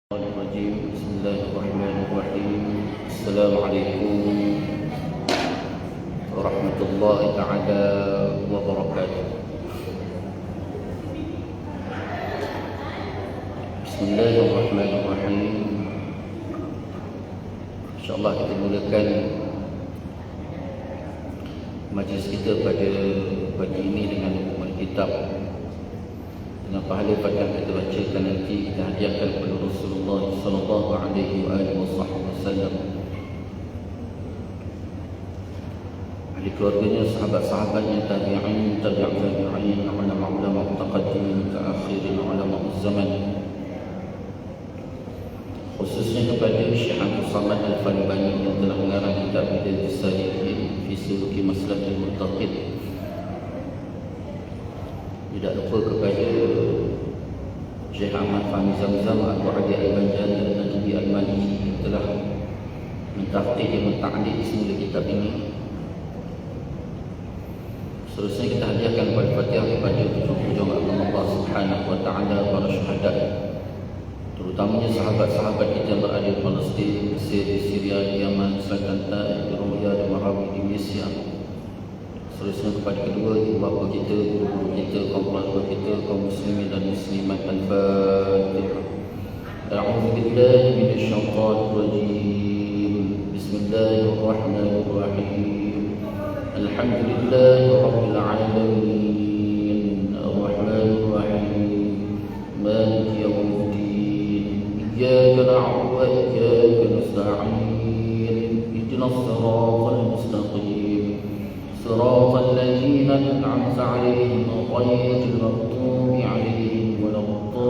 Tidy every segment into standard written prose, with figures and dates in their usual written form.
الرجيم. بسم الله الرحمن الرحيم. السلام عليكم ورحمة الله تعالى وبركاته. بسم الله الرحمن الرحيم. InsyaAllah kita mulakan majlis kita pada pagi ini dengan hukuman kitab dengan pahala yang kita bacakan nanti, kita hadiahkan kepada Rasulullah sallallahu alaihi wasallam, ahli keluarganya, sahabat-sahabatnya, tabi'in, tabi'in, ulama-ulama mutaqaddimin ke akhirin ulama zaman, khususnya kepada Syekh Abdul Samad Al-Falbani yang telah mengarang kitab Bidayatus Salikin fi Suluki Maslakil Muttaqin. Tidak lupa kepada Syekh Ahmad Fahmi Zamzam, Abu Adi Al-Banjari dan Najib Al-Maliki yang telah mentafsir dan menta'liq semula kitab ini. Seterusnya kita hadiahkan kepada Fatihah kepada pejuang agama Allah Subhanahu wa taala, para syuhada, terutamanya sahabat-sahabat kita yang berada di Palestin, Mesir, di Syria, di Yaman, Selatan Taif, di Riyadh, di Marawi, di Malaysia. Seterusnya kepada kedua ibu bapa kita, guru-guru kita, kaum keluarga kita, kaum muslimin dan muslimat. Al-Fatihah. A'udzu billahi minasyaitonir rajim. Bismillahirrahmanirrahim. Alhamdulillahi rabbil alamin. Ar-Rahmanir Rahim. Maliki yaumiddin. Iyyaka na'budu wa iyyaka nasta'in. Ihdinas siratal mustaqim. صراط الذين أنعمت عليهم غير المغضوب عليهم ولا الضالين.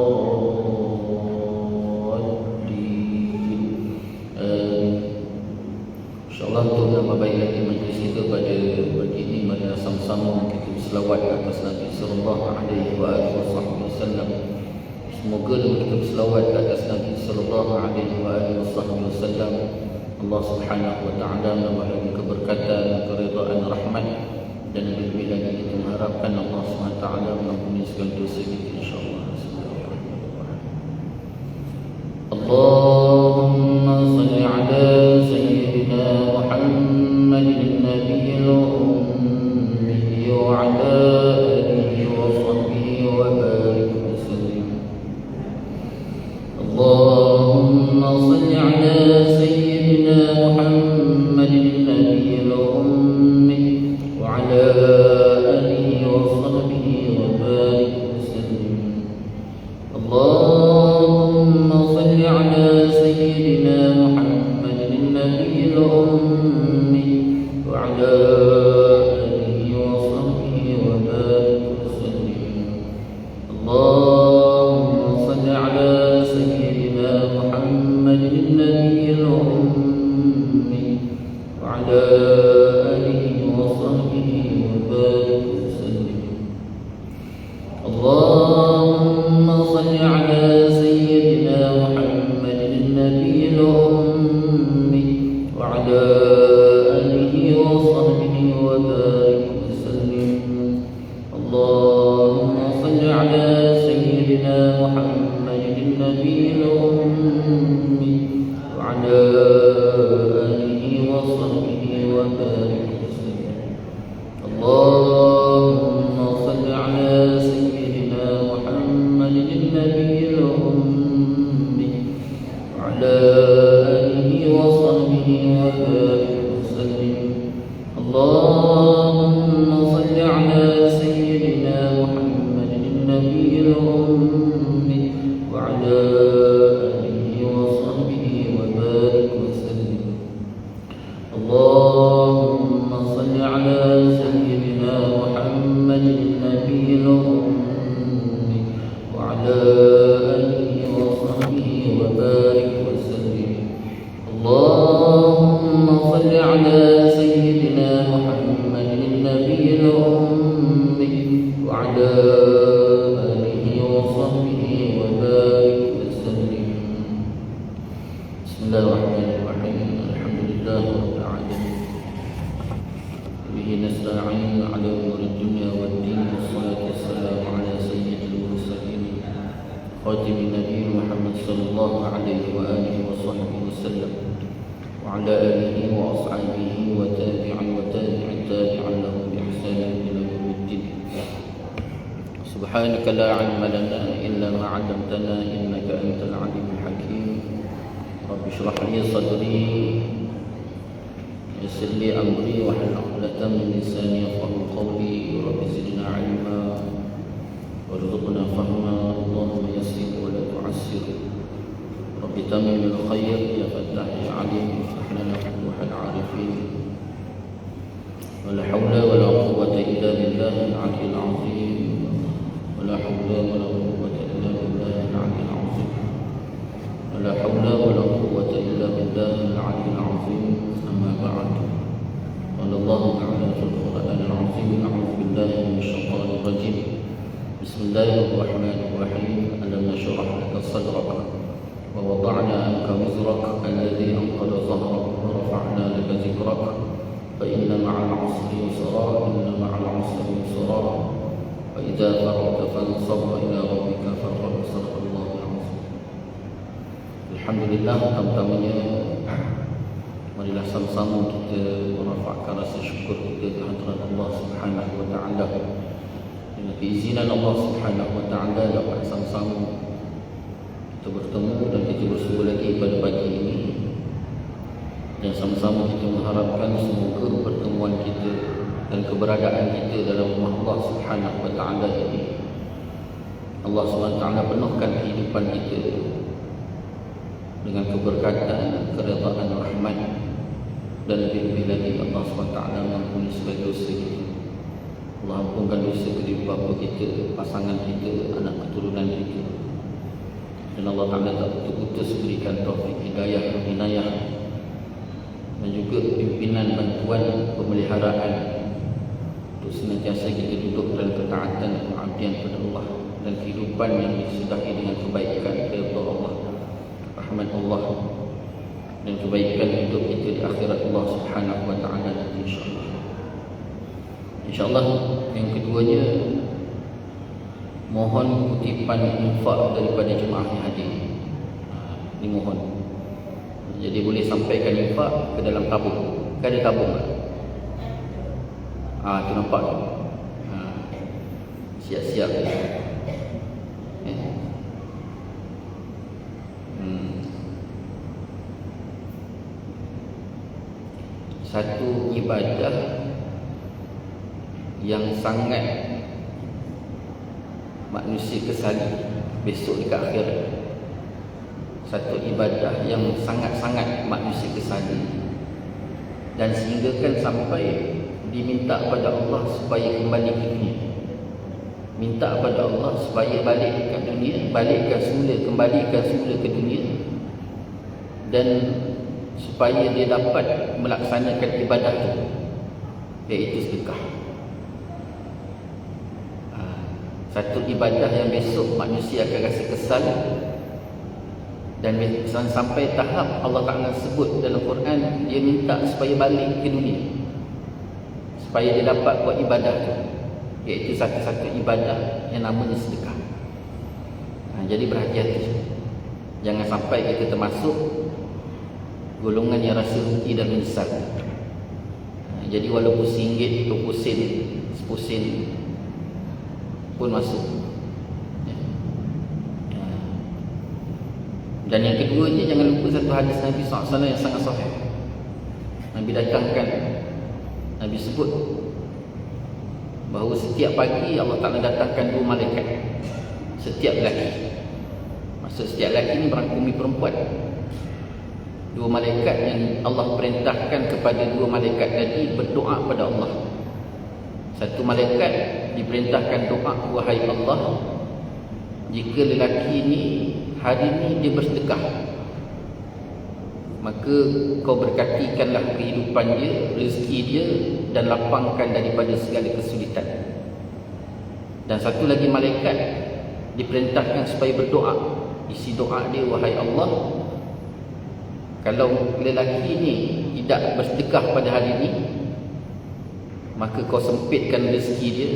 InsyaAllah untuk nama baik lagi majlis kita pada pagi ini, mari sama-sama kita berselawat atas Nabi sallallahu alaihi wasallam. Semoga dengan kita berselawat atas Nabi sallallahu alaihi wasallam, Allah Subhanahu wa taala memberi keberkatan, keridaan, rahmat, dan lebih lagi kita mengharapkan Allah Subhanahu wa taala mengampuni segala dosa kita insyaallah. Allahumma salli ala sayyidina Muhammadin nabiyil ummi wa ala alihi wa sahbihi wa barik wa sallim. Allahumma salli ala محمد النبي الأمي وعلى آله وصحبه وبارك وسلم. اللهم صل على سيدنا محمد النبي الأمي وعلى آله وصحبه وبارك وسلم. اللهم صل على سيدنا محمد النبي الأمي وعلى آله وصحبه وبارك وسلم. اللهم صل على سيدنا محمد النبي الأمي وعلى آله وصحبه وبارك وسلم. اللهم صل على سيدنا محمد النبي الأمي وعلى وصحبه وبارك وسلم. اللهم صل على سيدنا محمد النبي الأمي وعلى آله وصحبه وبارك وسلم. اللهم صل على سيدنا محمد النبي الأمي وعلى آله وصحبه وبارك وسلم. اللهم صل على سيدنا محمد النبي الأمي وعلى آله وصحبه وبارك وسلم. اللهم صل على سيدنا محمد النبي الأمي وعلى آله وصحبه وبارك وسلم. بسم الله الرحمن الرحيم. الحمد لله رب العالمين. به نستعين على أمور الدنيا والدين، والصلاة والسلام على سيد المرسلين خاتم النبي محمد صلى الله عليه وآله وصحبه وسلم وعلى آله وأصحابه وتابع تابعا لهم بإحسان إلى يوم الدين. سبحانك لا علم لنا إلا ما علمتنا إنك أنت العليم الحكيم. رب اشرح لي صدري يسر لي أمري واحلل عقدة من لساني يفقهوا قولي. رب زدنا علما وارزقنا فهما. اللهم يسر ولا تعسر. رب تمم الخير يا فتاح يا عليم افتح لنا فتوح العارفين. ولا حول ولا قوة إلا بالله العلي العظيم. ولا حول ولا قوة إلا بالله العلي العظيم. ولا حول ولا قوة إلا بالله العلي العظيم. أما بعد، قال الله تعالى في القرآن العظيم: أعوذ بالله من الشيطان الرجيم. بسم الله الرحمن الرحيم. ألم نشرح لك صدرك ووضعنا عنك وزرك الذي أنقض ظهرك ورفعنا لك ذكرك فإن مع العسر يسرا إن مع العسر يسرا فإذا فرغت فانصب إلى ربك فارغب. صدق الله العظيم. Alhamdulillah, pertamanya marilah sama-sama kita merafakkan rasa syukur kita ke hadirat Allah Subhanahu wa taala. Dengan keizinan Allah Subhanahu wa taala dapat sama-sama kita bertemu dan kita bersua lagi pada pagi ini. Dan sama-sama kita mengharapkan semoga pertemuan kita dan keberadaan kita dalam rumah Allah Subhanahu wa taala ini, Allah Subhanahu wa taala penuhkan kehidupan kita dengan keberkatan, keredaan, rahmat, dan lebih-lebih lagi Allah SWT mengampuni segala dosa kita. Allah ampunkan dosa kedua bapa kita, pasangan kita, anak keturunan kita. Dan Allah Ta'ala tak putus berikan taufik hidayah, inayah, dan juga pimpinan, bantuan, pemeliharaan untuk senantiasa kita duduk dalam ketaatan dan pengabdian kepada Allah, dan kehidupan yang disertai dengan kebaikan kepada Allah, rahmat Allah, dan kebaikan hidup kita di akhirat Allah Subhanahu wa taala nanti insya-Allah. Insya-Allah yang keduanya, mohon kutipan infak daripada jemaah yang hadir. Dimohon. Jadi boleh sampaikan infak ke dalam tabung. Kan ada tabung tak? Tu nampak tu. Siap-siap. Satu ibadah yang sangat manusia kesali besok di akhirat. Satu ibadah yang sangat-sangat manusia kesali, dan sehinggakan sampai diminta pada Allah supaya kembali ke dunia. Minta pada Allah supaya balik ke dunia, kembalikan semula ke dunia, dan supaya dia dapat melaksanakan ibadah itu, iaitu sedekah. Satu ibadah yang besok manusia akan rasa kesal, dan sampai tahap Allah Ta'ala sebut dalam Quran, dia minta supaya balik ke dunia, supaya dia dapat buat ibadah itu, iaitu satu-satu ibadah yang namanya sedekah. Jadi berhati-hati, jangan sampai kita termasuk golongan yang rasa rugi dan menyesal. Jadi walaupun RM1, RM20, RM10 pun masuk. Dan yang keduanya, jangan lupa satu hadis Nabi SAW yang sangat sahih. Nabi datangkan, Nabi sebut bahawa setiap pagi Allah Ta'ala datangkan 2 malaikat setiap lelaki. Maksud setiap lelaki ini berangkumi perempuan. 2 malaikat yang Allah perintahkan kepada 2 malaikat tadi berdoa pada Allah. Satu malaikat diperintahkan doa, wahai Allah, jika lelaki ini hari ini dia bersedekah, maka kau berkatikanlah kehidupan dia, rezeki dia, dan lapangkan daripada segala kesulitan. Dan satu lagi malaikat diperintahkan supaya berdoa. Isi doa dia, wahai Allah, kalau lelaki ini tidak bersedekah pada hari ini, maka kau sempitkan rezeki dia,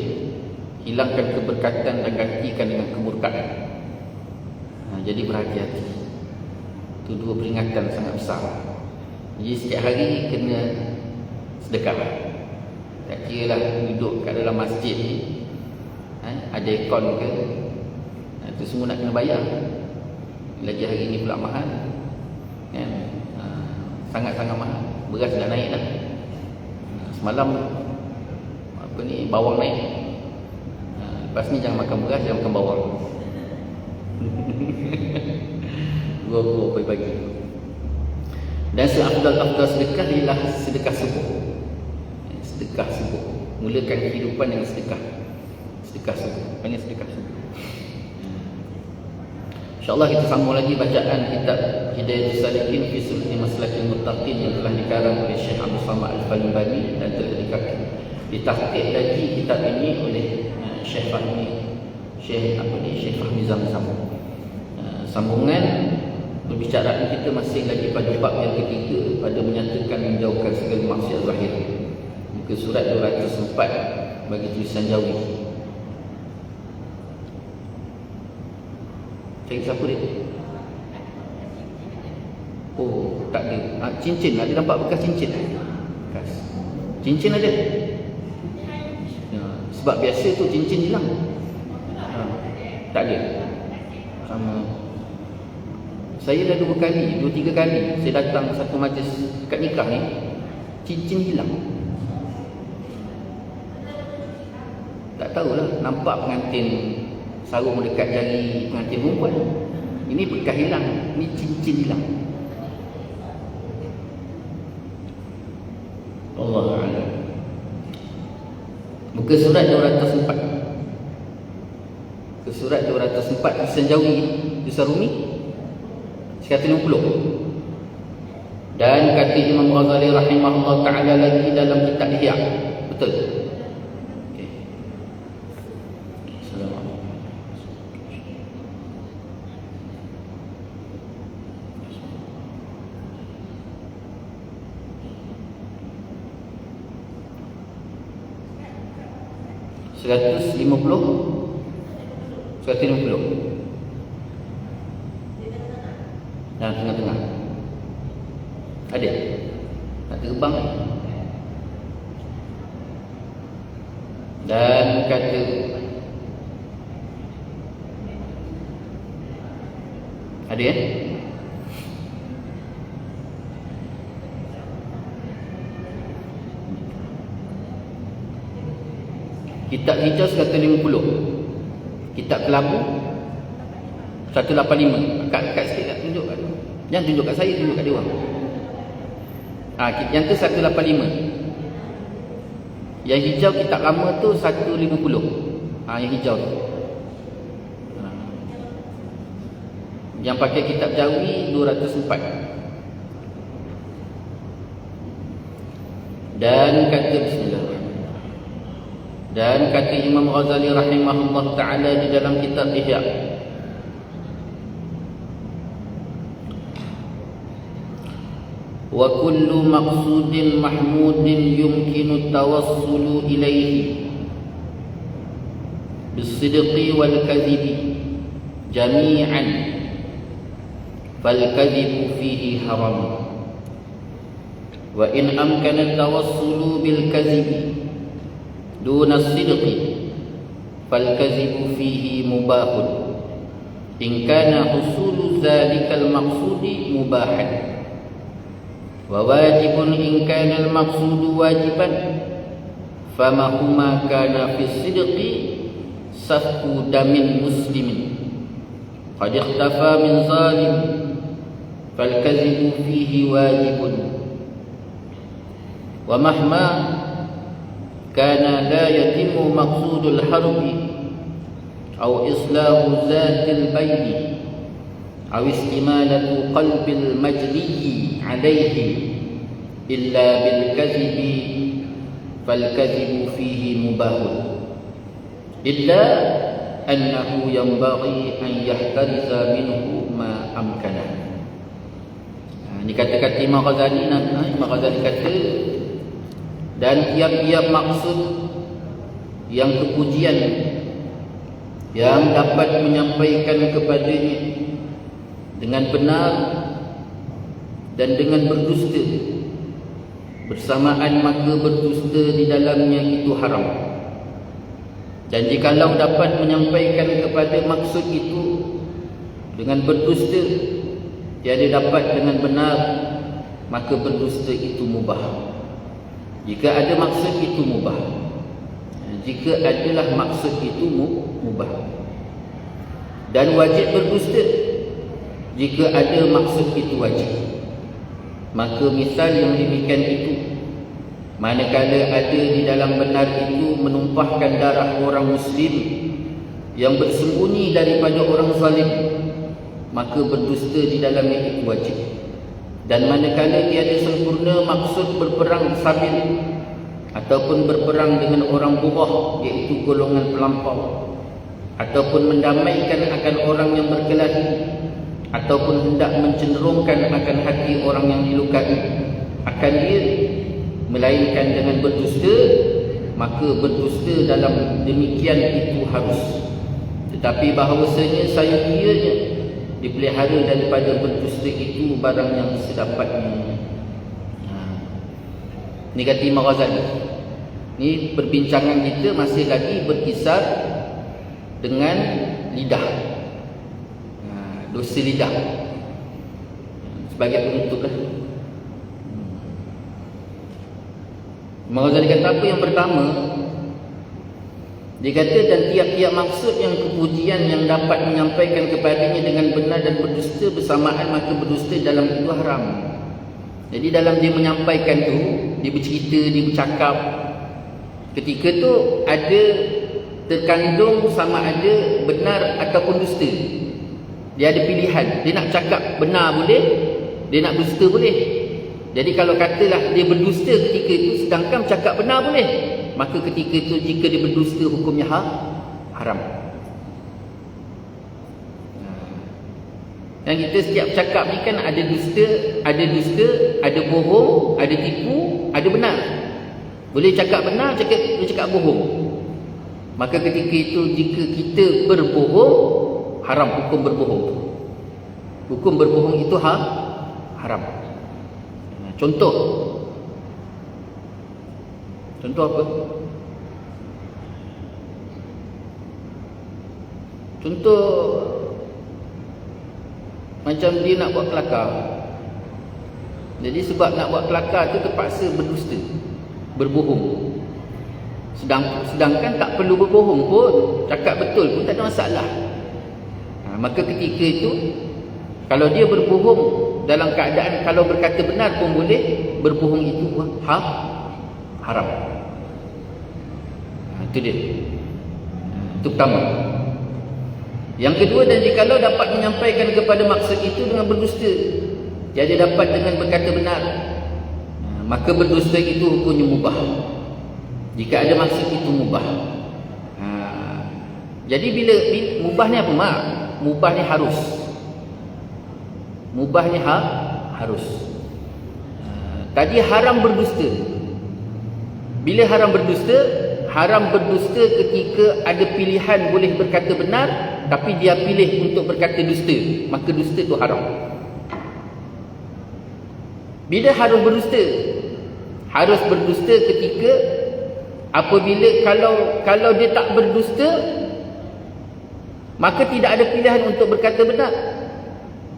hilangkan keberkatan dan gantikan dengan kemurkaan. Jadi berhati-hati. Itu dua peringatan sangat besar. Jadi setiap hari kena sedekah. Tak kira lah duduk kat dalam masjid ni, ada aircon ke, itu semua nak kena bayar. Lagi hari ni pula mahal, kan? Sangat-sangat mahal. Beras dah naik dah. Semalam bawang naik. Lepas ni jangan makan beras, jangan makan bawang. Gua pagi-pagi. Dan seafdal-afdal sedekah ialah sedekah subuh. Sedekah subuh. Mulakan kehidupan dengan sedekah. Sedekah subuh. Banyak sedekah subuh. InsyaAllah kita sambung lagi bacaan kitab Hidayatus Salikin fi Sulhi Maslakil Muttaqin yang telah dikarang oleh Syekh Abdul Samad Al-Falbani dan telah ditahqiq lagi kitab ini oleh Syekh Fahmi Zamzam. Sambungan perbicaraan kita masih lagi pada bab yang ketiga, pada menyatakan menjauhkan segala maksiat zahir. Muka surat 204 bagi tulisan Jawi. Cari siapa dia? Oh, tak ada. Cincin, ada nampak bekas cincin? Bekas cincin ada. Sebab biasa tu cincin hilang. Tak ada. Sama. Saya dah 2 kali, 2-3 kali saya datang satu majlis kat nikah ni, cincin hilang. Tak tahulah, nampak pengantin sarung dekat jari pengantin perempuan. Ini bekas hilang, ini cincin hilang. Allahu a'lam. Muka surat 204. Muka surat 204 tulisan Jawi, tulisan Rumi 150. Dan kata Imam Ghazali rahimahullah ta'ala lagi dalam kitab Ihya. Betul? Okay. Assalamualaikum. 150. Yang tengah-tengah ada nak terbang ni. Dan kata ada ya? Kitab hijau 150. Kitab kelabu 185. Kat sikit tak tunjuk kat dia. Jangan tunjuk kat saya, tunjuk kat dia orang. Yang tu 185. Yang hijau kitab lama tu 150. Yang hijau tu. Yang pakai kitab Jawi 204. Dan kata bismillah. Dan kata Imam Ghazali rahimahullah ta'ala di dalam kitab Ihya, wa kullu maqsudin mahmudin yumkinu tawassulu ilaihi bisidqi wal kadhibi jami'an fal kadhibu fihi haram wa in amkana tawassulu bil kadhibi duna sidqi fal kadhibu fihi mubahun in kana husulu dhalikal maqsudi mubahan wa wajibun in kana al maqsudu wajiban fama huma kana fi sidqi safku damin muslimin qad ikhtafa min zalim fal kadhibu fihi wajibun wa mahma kana la yatimu maqsudul harbi aw islahu zatil bayni aw istimalatu qalbil majliyi alayhi illa bil kadhibi fal kadhibu fihi mubahun illa annahu yanbaghi an yahtariza minhu ma amkana. Ini kata-kata Imam Ghazali. Imam Ghazali kata, dan tiap-tiap maksud yang kepujian yang dapat menyampaikan kepadanya dengan benar dan dengan berdusta bersamaan, maka berdusta di dalamnya itu haram. Dan jikalau dapat menyampaikan kepada maksud itu dengan berdusta tiada dapat dengan benar, maka berdusta itu mubah. Jika ada maksud itu mubah, jika adalah maksud itu mubah. Dan wajib berdusta jika ada maksud itu wajib. Maka misal yang demikian itu, manakala ada di dalam benar itu menumpahkan darah orang muslim yang bersembunyi daripada orang zalim, maka berdusta di dalamnya itu wajib. Dan manakala tiada sempurna maksud berperang sabil ataupun berperang dengan orang bughah, iaitu golongan pelampau, ataupun mendamaikan akan orang yang berkelahi, ataupun hendak mencenderungkan akan hati orang yang dilukai akan dia, melainkan dengan berdusta, maka berdusta dalam demikian itu harus. Tetapi bahawasanya sayangnya dipelihara daripada berdusta itu barang yang sedapatnya. Ini kata Imam Ghazali. Ini perbincangan kita masih lagi berkisar dengan lidah, dosa lidah sebagai penutuplah. Imam Ghazali kata apa? Yang pertama, dia kata, dan tiap-tiap maksud yang kepujian yang dapat menyampaikan kepadanya dengan benar dan berdusta bersamaan, maka berdusta dalam itu haram. Jadi dalam dia menyampaikan tu, dia bercerita, dia bercakap, ketika tu ada terkandung sama ada benar ataupun dusta. Dia ada pilihan. Dia nak cakap benar boleh, dia nak berdusta boleh. Jadi kalau katalah dia berdusta ketika itu sedangkan cakap benar boleh, maka ketika itu jika dia berdusta hukumnya haram. Dan kita setiap cakap ni kan ada dusta, ada bohong, ada tipu, ada benar. Boleh cakap benar, boleh cakap bohong. Maka ketika itu jika kita berbohong, haram hukum berbohong. Hukum berbohong itu haram. Contoh apa? Contoh macam dia nak buat kelakar. Jadi sebab nak buat kelakar tu terpaksa berdusta, berbohong. Sedangkan tak perlu berbohong pun, cakap betul pun tak ada masalah. Maka ketika itu kalau dia berbohong dalam keadaan kalau berkata benar pun boleh, berbohong itu haram. Itu dia. Itu pertama. Yang kedua, dan jikalau dapat menyampaikan kepada maksud itu dengan berdusta, jadi dapat dengan berkata benar, maka berdusta itu hukumnya mubah. Jika ada maksud itu mubah. Jadi bila mubah ni apa mak? Mubah ni harus. Mubah ni harus. Tadi haram berdusta. Bila haram berdusta? Haram berdusta ketika ada pilihan boleh berkata benar, tapi dia pilih untuk berkata dusta, maka dusta itu haram. Bila harus berdusta? Harus berdusta ketika apabila kalau dia tak berdusta, maka tidak ada pilihan untuk berkata benar.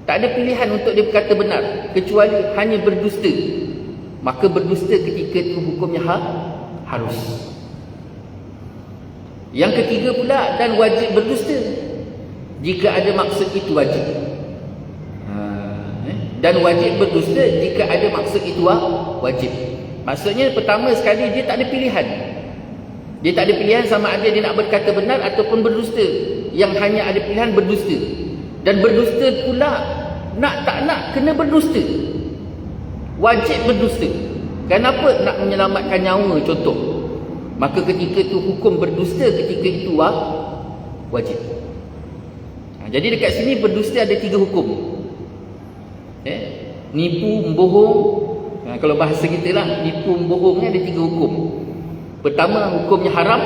Tak ada pilihan untuk dia berkata benar kecuali hanya berdusta. Maka berdusta ketika itu hukumnya harus. Yang ketiga pula, dan wajib berdusta jika ada maksud itu wajib. Dan wajib berdusta jika ada maksud itu wajib. Maksudnya pertama sekali dia tak ada pilihan. Dia tak ada pilihan sama ada dia nak berkata benar ataupun berdusta. Yang hanya ada pilihan berdusta. Dan berdusta pula nak tak nak kena berdusta. Wajib berdusta. Kenapa? Nak menyelamatkan nyawa contoh. Maka ketika itu hukum berdusta ketika itu wajib. Jadi dekat sini berdusta ada 3 hukum. Nipu, membohong. Kalau bahasa kita lah, nipu, membohong ni ada 3 hukum. Pertama hukumnya haram,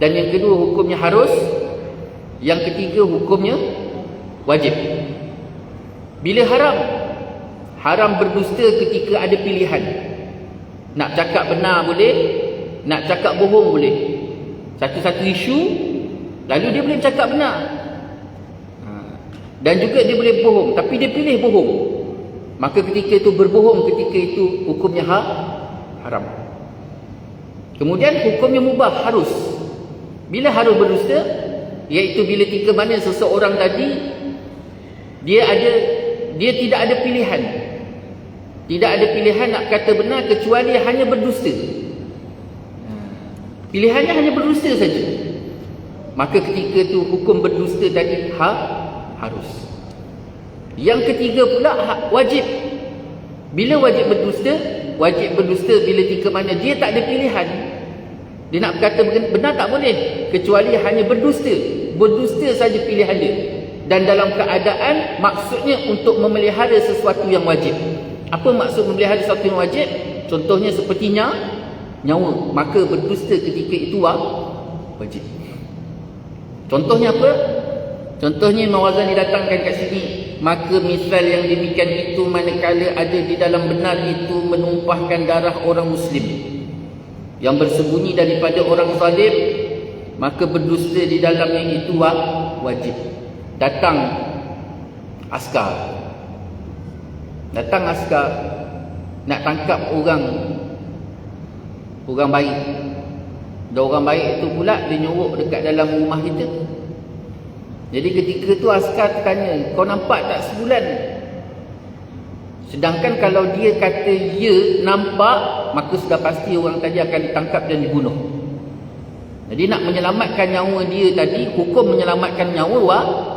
dan yang kedua hukumnya harus, yang ketiga hukumnya wajib. Bila haram? Haram berdusta ketika ada pilihan. Nak cakap benar boleh, nak cakap bohong boleh. Satu-satu isu, lalu dia boleh cakap benar. Dan juga dia boleh bohong, tapi dia pilih bohong. Maka ketika itu berbohong, ketika itu hukumnya haram. Kemudian hukumnya mubah, harus. Bila harus berdusta? Iaitu bila ketika mana seseorang tadi dia tidak ada pilihan. Tidak ada pilihan nak kata benar kecuali hanya berdusta. Pilihannya hanya berdusta saja. Maka ketika itu hukum berdusta tadi harus. Yang ketiga pula wajib. Bila wajib berdusta? Wajib berdusta bila ketika mana dia tak ada pilihan. Dia nak berkata benar tak boleh, kecuali hanya berdusta. Berdusta saja pilihan dia. Dan dalam keadaan maksudnya untuk memelihara sesuatu yang wajib. Apa maksud memelihara sesuatu yang wajib? Contohnya seperti nyawa. Maka berdusta ketika itu wajib. Contohnya apa? Contohnya Imam Ghazali datangkan kat sini. Maka misal yang demikian itu manakala ada di dalam benar itu menumpahkan darah orang Muslim yang bersembunyi daripada orang zalim, maka berdusta di dalamnya itu wajib. Datang askar nak tangkap orang baik. Dan orang baik itu pula dia nyuruk dekat dalam rumah kita. Jadi ketika tu askar tanya, kau nampak tak sebulan? Sedangkan kalau dia kata ya nampak, maka sudah pasti orang tadi akan ditangkap dan dibunuh. Jadi nak menyelamatkan nyawa dia tadi, hukum menyelamatkan nyawa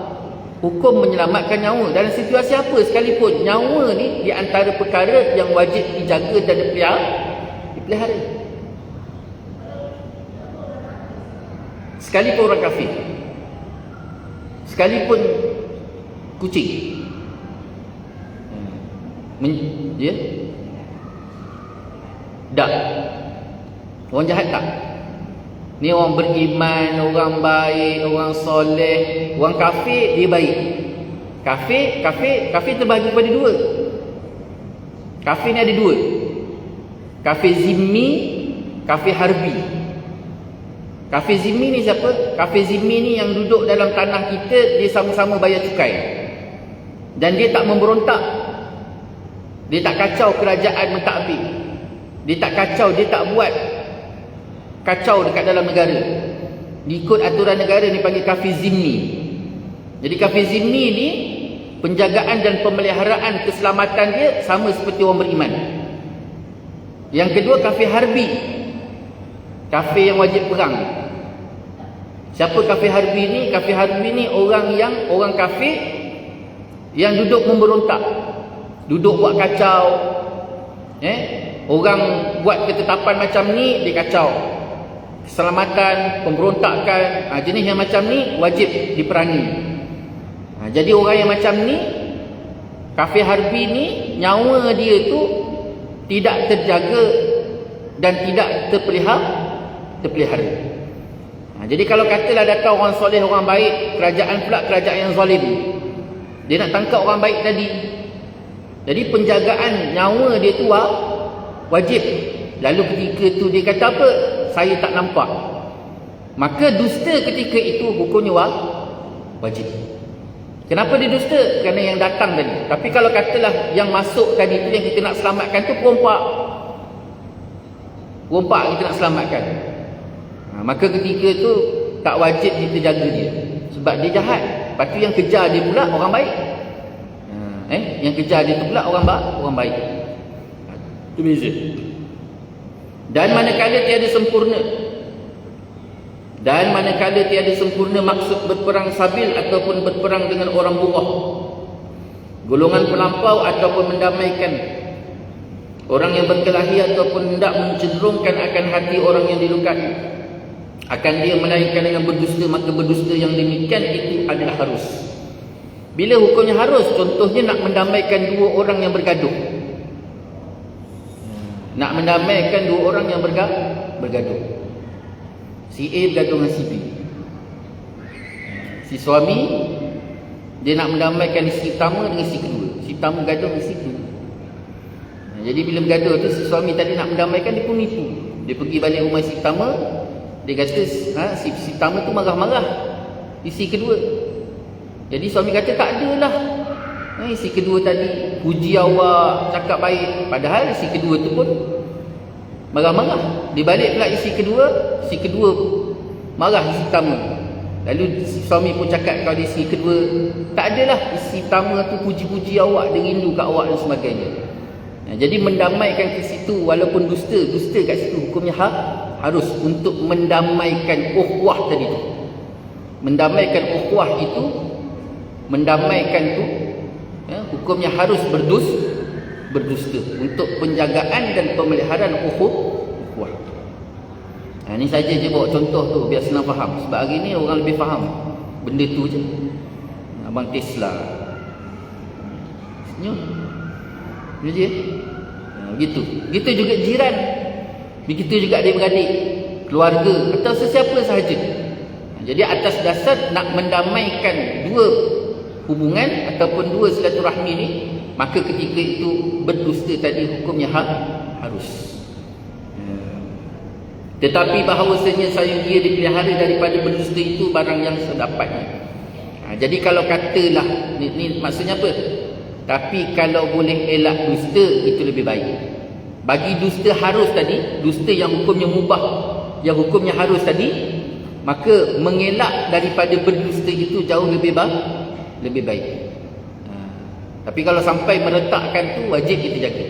hukum menyelamatkan nyawa dalam situasi apa sekalipun. Nyawa ni di antara perkara yang wajib dijaga dan dipelihara. Sekalipun orang kafir, sekalipun kucing, dia tak orang jahat tak? Ni orang beriman, orang baik, orang soleh. Orang kafir dia baik. Kafir terbahagi kepada dua. Kafir ni ada dua. Kafir zimmi, kafir harbi. Kafir zimmi ni siapa? Kafir zimmi ni yang duduk dalam tanah kita, dia sama-sama bayar cukai. Dan dia tak memberontak. Dia tak kacau kerajaan mentadbir. Dia tak kacau, dia tak buat kacau dekat dalam negara. Ikut aturan negara ni panggil kafir zimmi. Jadi kafir zimmi ni penjagaan dan pemeliharaan keselamatan dia sama seperti orang beriman. Yang kedua kafir harbi. Kafir yang wajib perang. Siapa kafir harbi ni? Kafir harbi ni orang kafir yang duduk memberontak. Duduk buat kacau. Orang buat ketetapan macam ni, dia kacau. Keselamatan, pemberontakan, jenis yang macam ni wajib diperangi. Jadi orang yang macam ni, kafir harbi ni, nyawa dia tu tidak terjaga dan tidak terpelihara. Jadi kalau katalah datang orang soleh, orang baik, kerajaan pula kerajaan yang zalim, dia nak tangkap orang baik tadi. Jadi penjagaan nyawa dia tu wajib. Lalu ketika tu dia kata apa? Saya tak nampak. Maka dusta ketika itu hukumnya wajib. Kenapa dia dusta? Kerana yang datang tadi. Tapi kalau katalah yang masuk tadi tu yang kita nak selamatkan tu perompak kita nak selamatkan, maka ketika tu tak wajib kita jaga dia, sebab dia jahat. Lepas tu yang kejar dia pula orang baik. Yang kejar dia tu pula orang baik. Itu beza. Dan manakala tiada sempurna maksud berperang sabil ataupun berperang dengan orang buruk, golongan pelampau ataupun mendamaikan orang yang berkelahi ataupun hendak mencenderungkan akan hati orang yang dilukai, akan dia melainkan dengan berdusta, maka berdusta yang demikian itu adalah harus. Bila hukumnya harus? Contohnya nak mendamaikan dua orang yang bergaduh. Nak mendamaikan dua orang yang bergaduh. Si A bergaduh dengan si B. Si suami dia nak mendamaikan si pertama dengan si kedua. Si pertama gaduh di situ. Jadi bila bergaduh tu, si suami tadi nak mendamaikan, dia pun nipu. Dia pergi balik rumah si pertama, dia kata si pertama tu marah-marah isi kedua. Jadi suami kata tak adalah, isi kedua tadi puji awak, cakap baik. Padahal isi kedua tu pun marah-marah. Dia balik pula isi kedua marah isi pertama. Lalu si suami pun cakap kepada isi kedua, tak adalah, isi pertama tu puji-puji awak, dia rindu kat awak dan sebagainya. Jadi mendamaikan ke situ, walaupun dusta kat situ, hukumnya harus untuk mendamaikan ukhuwah tadi tu. Mendamaikan ukhuwah itu, hukumnya harus berdusta untuk penjagaan dan pemeliharaan ukhuwah. Ini saja je bawa contoh tu biar senang faham. Sebab hari ni orang lebih faham benda tu je. Abang Tesla senyum je. Begitu. Begitu juga jiran, begitu juga adik-beradik, keluarga atau sesiapa sahaja. Jadi atas dasar nak mendamaikan dua hubungan ataupun dua silaturahmi ni, maka ketika itu berdusta tadi hukumnya harus. Tetapi bahawasanya dia dipelihara daripada berdusta itu barang yang sedapatnya. Jadi kalau katalah ni maksudnya apa? Tapi kalau boleh elak dusta, itu lebih baik. Bagi dusta harus tadi, dusta yang hukumnya mubah, yang hukumnya harus tadi, maka mengelak daripada berdusta itu jauh lebih baik. Tapi kalau sampai meletakkan tu, wajib kita jaga.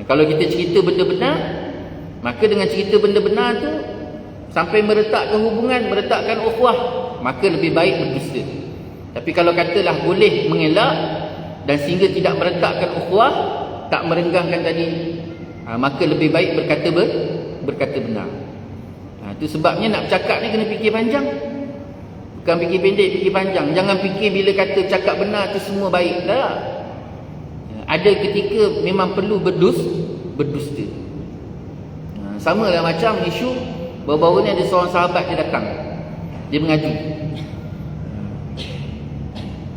Kalau kita cerita benda benar, maka dengan cerita benda benar tu sampai meretakkan hubungan, meretakkan ukhuwah, maka lebih baik berdusta. Tapi kalau katalah boleh mengelak dan sehingga tidak meretakkan ukhuwah, tak merenggangkan tadi, maka lebih baik berkata benar. Itu sebabnya nak bercakap ni kena fikir panjang. Bukan fikir pendek, fikir panjang. Jangan fikir bila kata cakap benar tu semua baik. Tak. Ada ketika memang perlu berdusta. Sama lah macam isu baru-baru ni ada seorang sahabat dia datang. Dia mengadu.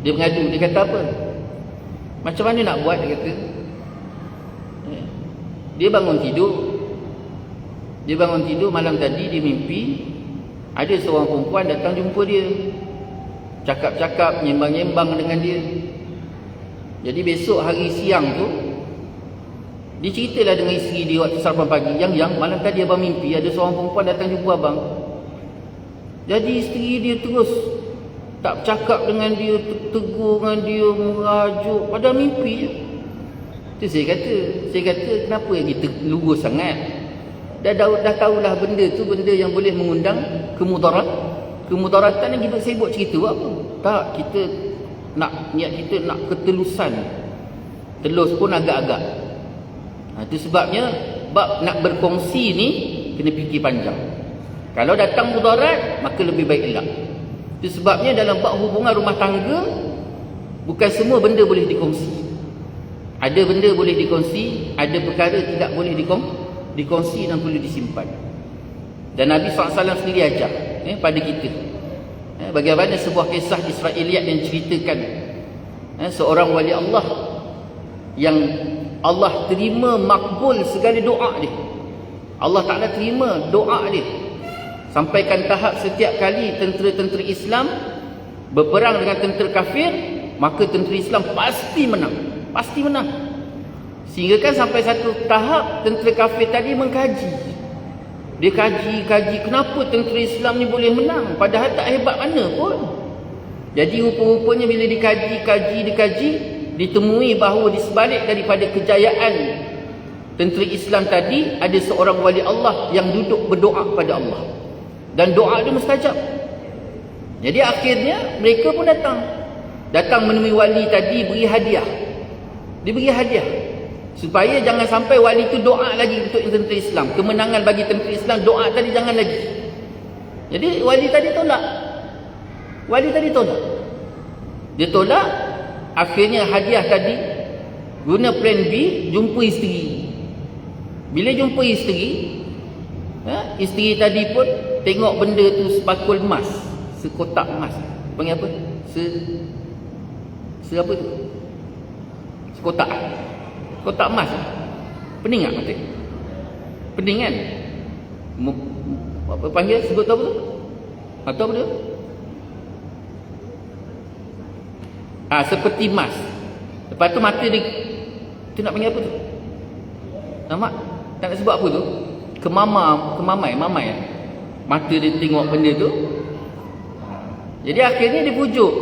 Dia kata apa? Macam mana nak buat, dia kata. Dia bangun tidur malam tadi, dia mimpi ada seorang perempuan datang jumpa dia, cakap-cakap, nyembang-nyembang dengan dia. Jadi besok hari siang tu, dia ceritalah dengan isteri dia waktu sarapan pagi, yang malam tadi abang mimpi ada seorang perempuan datang jumpa abang. Jadi isteri dia terus tak bercakap dengan dia, tegur dengan dia, merajuk, padahal mimpi je. Tu saya kata kenapa yang kita lurus sangat? Dah tahulah benda tu benda yang boleh mengundang kemudaratan yang kita sibuk cerita buat apa? Tak, kita niat kita nak ketelusan. Telus pun agak-agak. Itu sebabnya bab nak berkongsi ni kena fikir panjang. Kalau datang mudarat, maka lebih baik elak. Itu sebabnya dalam bab hubungan rumah tangga, bukan semua benda boleh dikongsi. Ada benda boleh dikongsi, ada perkara tidak boleh dikongsi dan perlu disimpan. Dan Nabi SAW sendiri ajar pada kita bagaimana sebuah kisah Israiliyat yang ceritakan seorang wali Allah yang Allah terima makbul segala doa dia. Allah Ta'ala terima doa dia. Sampaikan tahap setiap kali tentera-tentera Islam berperang dengan tentera kafir, maka tentera Islam pasti menang. Sehingga kan sampai satu tahap tentera kafir tadi mengkaji. Dia kaji kenapa tentera Islam ni boleh menang padahal tak hebat mana pun. Jadi rupa-rupanya bila dikaji, ditemui bahawa di sebalik daripada kejayaan tentera Islam tadi ada seorang wali Allah yang duduk berdoa pada Allah. Dan doa dia mustajab. Jadi akhirnya mereka pun datang menemui wali tadi, beri hadiah. Diberi hadiah supaya jangan sampai wali itu doa lagi untuk tentera Islam. Kemenangan bagi tentera Islam, doa tadi jangan lagi. Jadi wali tadi tolak. Dia tolak. Akhirnya hadiah tadi guna plan B, jumpa isteri. Bila jumpa isteri, isteri tadi pun tengok benda tu sepakul emas, sekotak emas. Panggil apa? Apa tu? Sekotak. Kotak emas. Pening tak mata? Pening kan? Apa panggil? Sebut apa tu? Atau apa tu? Seperti emas. Lepas tu mata dia, tu nak panggil apa tu? Nampak? Tak nak sebut apa tu? Mamai. Mata dia tengok benda tu. Jadi akhirnya dia pujuk.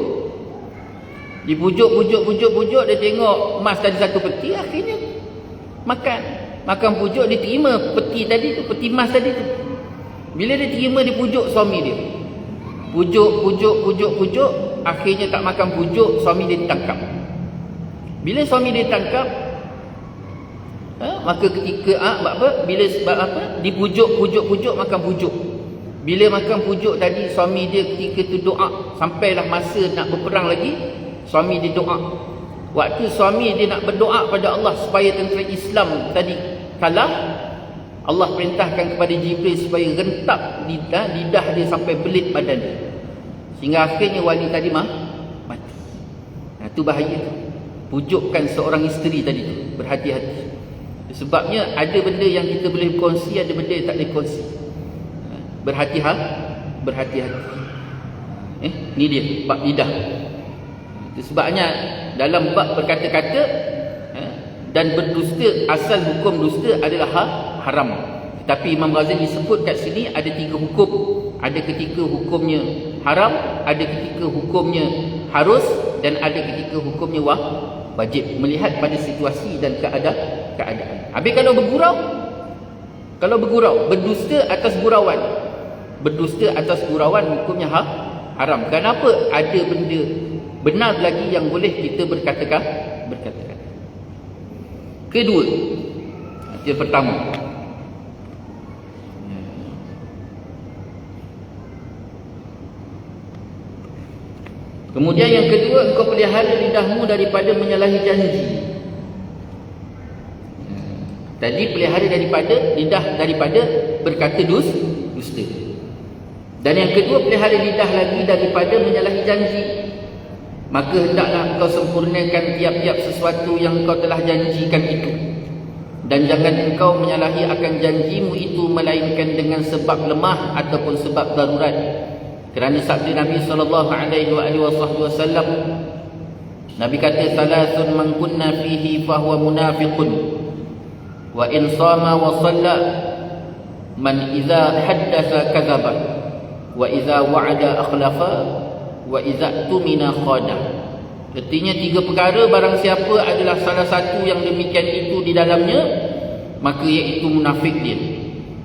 Pujuk, dia tengok emas tadi satu peti, akhirnya makan pujuk, dia terima peti tadi tu, peti emas tadi tu. Bila dia terima, dia pujuk suami dia. Pujuk, akhirnya tak makan pujuk, suami dia ditangkap. Bila suami dia ditangkap, maka ketika bila sebab apa? Dipujuk, makan pujuk. Bila makan pujuk tadi, suami dia ketika tu doa, sampailah masa nak berperang lagi, suami dia doa. Waktu suami dia nak berdoa pada Allah supaya tentera Islam tadi kalah, Allah perintahkan kepada Jibril supaya rentap lidah dia sampai belit badan dia, sehingga akhirnya wali tadi mati. Itu bahaya. Pujukkan seorang isteri tadi tu, berhati-hati. Sebabnya ada benda yang kita boleh kongsi, ada benda yang tak boleh kongsi. Berhati-hati. Ni dia bab lidah. Itu sebabnya dalam bab berkata-kata dan berdusta, asal hukum dusta adalah haram. Tapi Imam Ghazali sebut kat sini ada 3 hukum. Ada ketika hukumnya haram, ada ketika hukumnya harus, dan ada ketika hukumnya wajib, melihat pada situasi dan keadaan. Habis kalau bergurau, berdusta atas gurauan hukumnya haram. Kenapa? Ada benda benar lagi yang boleh kita berkatakan. Kedua, yang pertama, kemudian yang kedua, engkau pelihara lidahmu daripada menyalahi janji. Tadi pelihara daripada berkata dusta. Dan yang kedua, pelihara lidah lagi daripada menyalahi janji. Maka hendaklah engkau sempurnakan tiap-tiap sesuatu yang engkau telah janjikan itu. Dan jangan engkau menyalahi akan janjimu itu melainkan dengan sebab lemah ataupun sebab darurat. Kerana sabda Nabi SAW, Nabi kata, salasun man kunna fihi fahuwa munafiqun wa in sama wa salla man idza haddatsa kadzaba wa idza wa'ada akhlafa wa idza tumina khada. Artinya 3 perkara, barang siapa adalah salah satu yang demikian itu di dalamnya, maka iaitu munafik dia.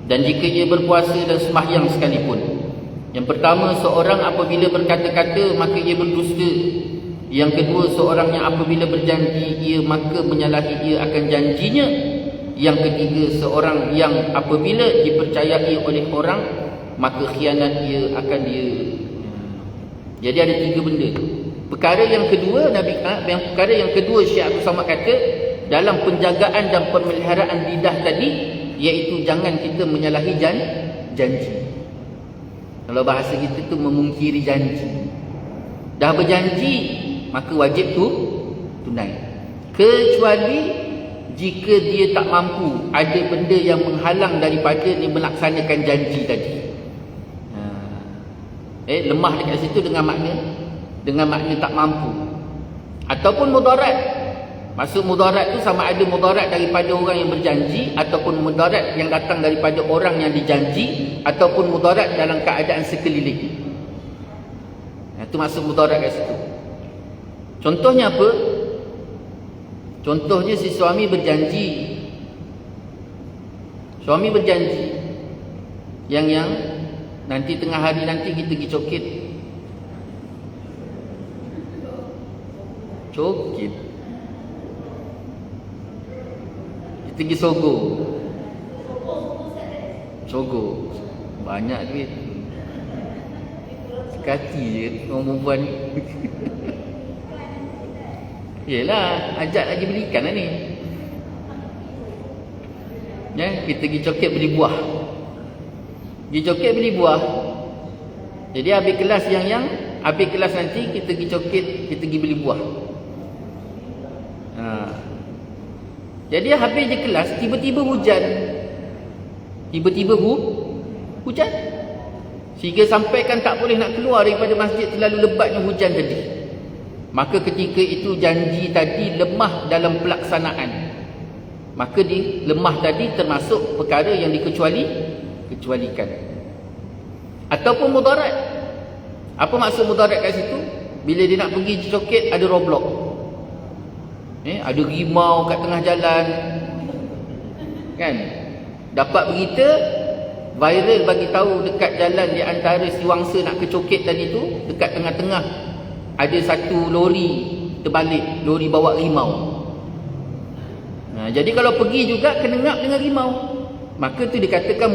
Dan jika ia berpuasa dan sembahyang sekalipun. Yang pertama, seorang apabila berkata-kata maka ia berdusta. Yang kedua, seorang yang apabila berjanji ia maka menyalahi ia akan janjinya. Yang ketiga, seorang yang apabila dipercayai oleh orang maka khianat ia akan dia. Jadi ada 3 benda tu. Perkara yang kedua, perkara yang kedua Syekh Abdul Samad kata, dalam penjagaan dan pemeliharaan lidah tadi, iaitu jangan kita menyalahi janji. Kalau bahasa kita tu memungkiri janji. Dah berjanji, maka wajib tu tunai. Kecuali jika dia tak mampu, ada benda yang menghalang daripada dia melaksanakan janji tadi. Lemah dekat situ dengan makna tak mampu. Ataupun mudarat. Maksud mudarat tu sama ada mudarat daripada orang yang berjanji, ataupun mudarat yang datang daripada orang yang dijanji, ataupun mudarat dalam keadaan sekeliling. Itu maksud mudarat kat situ. Contohnya apa? Contohnya si suami berjanji. Suami berjanji yang nanti tengah hari nanti kita pergi coket. Kita pergi Sogo. Banyak duit. Sekati je orang perempuan ni. Yelah, ajak lagi belikan lah ni. Kita pergi coket beli buah. Jadi habis kelas habis kelas nanti kita pergi coket, kita pergi beli buah. Jadi habis je kelas, tiba-tiba hujan. Tiba-tiba hujan. Sehingga sampaikan tak boleh nak keluar daripada masjid, terlalu lebatnya hujan tadi. Maka ketika itu janji tadi lemah dalam pelaksanaan. Maka lemah tadi termasuk perkara yang dikecualikan. Ataupun mudarat. Apa maksud mudarat kat situ? Bila dia nak pergi coket, ada roadblock. Ada rimau kat tengah jalan. Kan? Dapat berita, viral bagi tahu dekat jalan di antara si Wangsa nak ke coket tadi tu, dekat tengah-tengah ada satu lori terbalik, lori bawa rimau. Jadi kalau pergi juga kena ngap dengan rimau. Maka tu dikatakan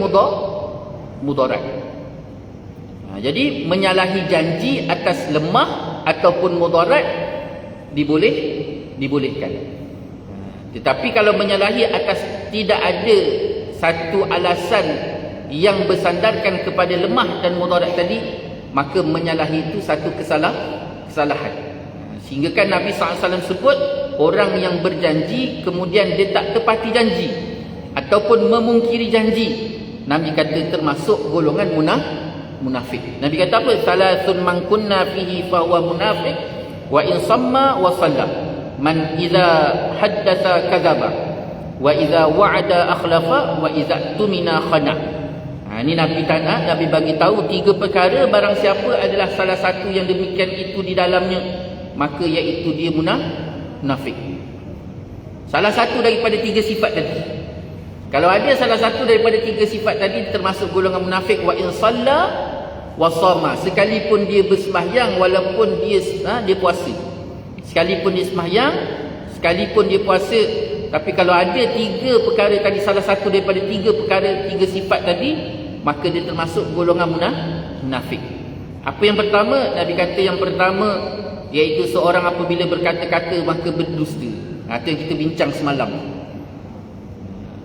mudarat. Jadi menyalahi janji atas lemah ataupun mudarat dibolehkan. Tetapi kalau menyalahi atas tidak ada satu alasan yang bersandarkan kepada lemah dan mudarat tadi, maka menyalahi itu satu kesalahan. Sehingga kan Nabi SAW sebut, orang yang berjanji kemudian dia tak tepati janji ataupun memungkiri janji, Nabi kata termasuk golongan munafik. Nabi kata apa? Salasun man kunna fihi fa huwa munafiq wa in samma wa salla man idza haddatsa kadzaba wa idza wa'ada akhlafa wa idza tumina khana. Ini Nabi bagi tahu 3 perkara, barang siapa adalah salah satu yang demikian itu di dalamnya, maka iaitu dia munafik. Salah satu daripada 3 sifat tadi. Kalau ada salah satu daripada 3 sifat tadi, termasuk golongan munafik. Wa in salla wa sama, sekalipun dia bersembahyang walaupun dia puasa. Sekalipun dia sembahyang, sekalipun dia puasa, tapi kalau ada 3 perkara tadi, salah satu daripada 3 perkara, 3 sifat tadi, maka dia termasuk golongan munafik. Apa yang pertama? Nabi kata yang pertama iaitu seorang apabila berkata-kata maka berdusta. Itu yang kita bincang semalam,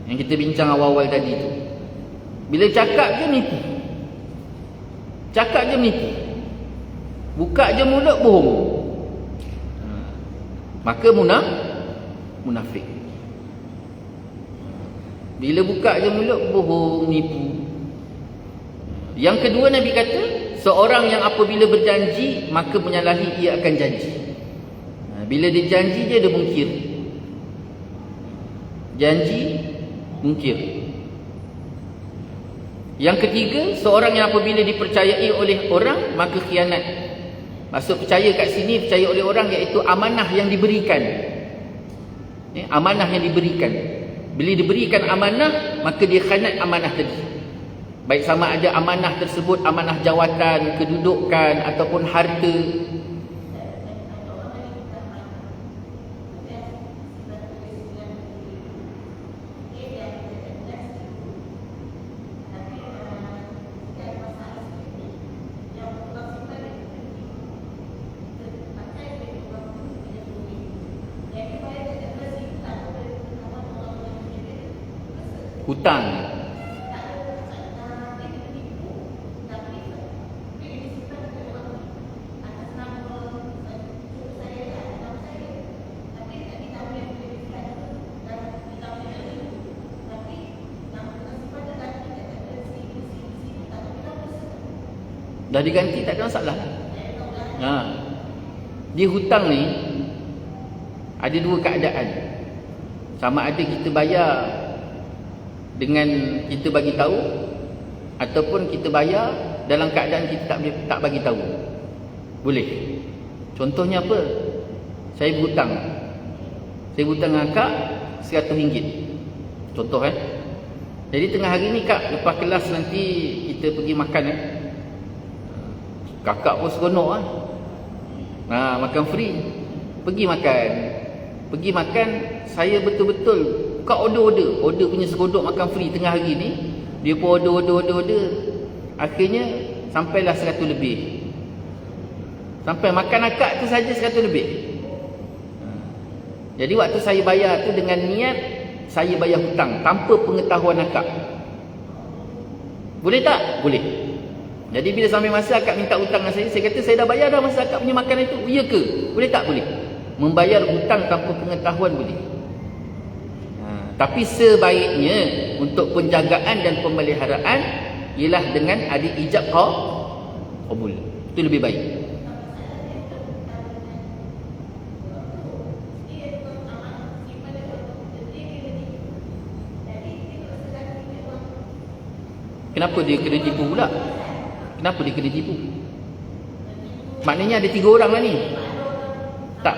yang kita bincang awal-awal tadi tu. Bila cakap je menipu, cakap je menipu, buka je mulut bohong, maka munafik. Bila buka je mulut bohong, menipu. Yang kedua, Nabi kata seorang yang apabila berjanji maka menyalahi ia akan janji. Bila dia janji dia mungkir. Janji mungkir. Yang ketiga, seorang yang apabila dipercayai oleh orang maka khianat. Maksud percaya kat sini, percaya oleh orang iaitu amanah yang diberikan. Amanah yang diberikan. Bila diberikan amanah, maka dia khianat amanah tadi. Baik sama ada amanah tersebut amanah jawatan, kedudukan ataupun harta. Hutang. Dah diganti tak ada masalah. Dia hutang ni ada 2 keadaan. Sama ada kita bayar dengan kita bagi tahu, ataupun kita bayar dalam keadaan kita tak bagi tahu. Boleh. Contohnya apa? Saya berhutang dengan Kak RM100. Contoh Jadi tengah hari ni Kak, lepas kelas nanti kita pergi makan Kakak pun seronok makan free. Pergi makan, saya betul-betul Kak order punya serodok makan free tengah hari ni. Dia pun order. Akhirnya sampailah 100 lebih. Sampai makan akak tu saja 100 lebih. Jadi waktu saya bayar tu dengan niat saya bayar hutang tanpa pengetahuan akak. Boleh tak? Boleh. Jadi bila sampai masa akak minta hutang dengan saya kata saya dah bayar dah masa akak punya makanan itu. Ya ke? Boleh tak? Boleh. Membayar hutang tanpa pengetahuan boleh. Tapi sebaiknya untuk penjagaan dan pemeliharaan ialah dengan ada ijab qabul. Itu lebih baik. Kenapa dia kena tipu pula? Kenapa dia kena tipu? Maknanya ada 3 orang lah ni.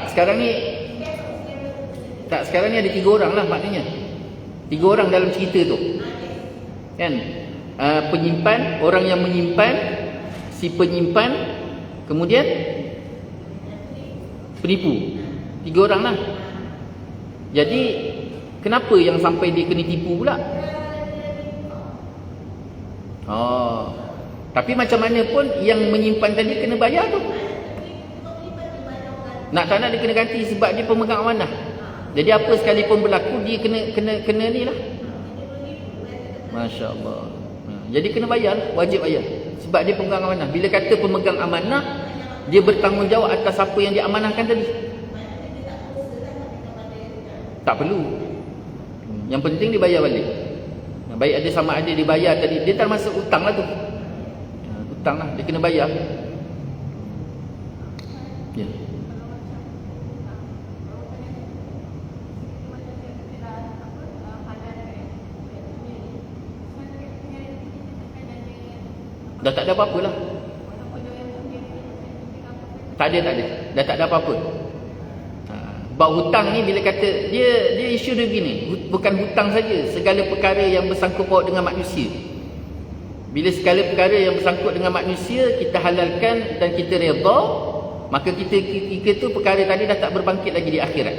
Sekarang ni ada 3 orang lah maknanya. 3 orang dalam cerita tu. Kan? Penyimpan, orang yang menyimpan, si penyimpan, kemudian penipu. 3 orang lah. Jadi kenapa yang sampai dia kena tipu pula? Tapi macam mana pun yang menyimpan tadi kena bayar tu. Nak tak nak dia kena ganti sebab dia pemegang amanah. Jadi apa sekalipun berlaku dia kena ni lah. Masya Allah. Jadi kena bayar, wajib bayar. Sebab dia pemegang amanah. Bila kata pemegang amanah, dia bertanggungjawab atas apa yang dia amanahkan tadi. Tak perlu. Yang penting dia bayar balik. Baik ada sama ada dia bayar tadi, dia termasuk hutang lah tu. Hutang lah, dia kena bayar. Ya. Dah tak ada apa-apa lah. Tak ada. Dah tak ada apa-apa. Bab hutang ni bila kata dia isu dia begini, bukan hutang saja, segala perkara yang bersangkut paut dengan manusia. Bila segala perkara yang bersangkut dengan manusia kita halalkan dan kita redha, maka kita tu perkara tadi dah tak berbangkit lagi di akhirat.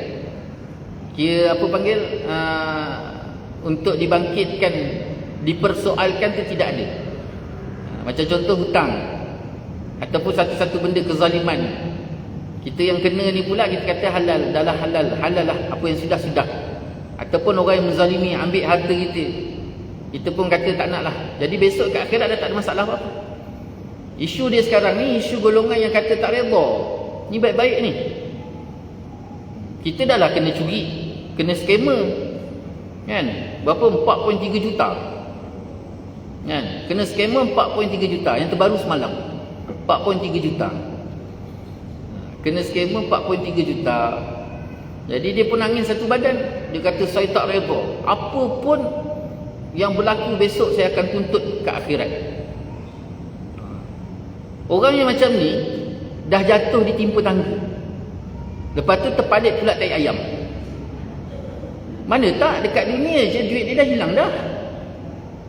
Kira apa panggil untuk dibangkitkan, dipersoalkan tu tidak ada. Macam contoh hutang ataupun satu-satu benda kezaliman. Kita yang kena ni pula kita kata halal, dah lah halal lah apa yang sudah. Ataupun orang yang menzalimi ambil harta kita pun kata tak nak lah. Jadi besok kat akhirat dah tak ada masalah apa-apa. Isu dia sekarang ni isu golongan yang kata tak redha. Ni baik-baik ni. Kita dah lah kena curi, kena scammer. Kan? Berapa? 4.3 juta. Kan? Kena scammer 4.3 juta. Yang terbaru semalam 4.3 juta. Kena scammer 4.3 juta. Jadi dia pun angin satu badan. Dia kata saya tak redha. Apa pun yang berlaku besok saya akan tuntut ke akhirat. Orang yang macam ni dah jatuh ditimpa tangga. Lepas tu terpalit pula tai ayam. Mana tak dekat dunia je duit dia dah hilang dah.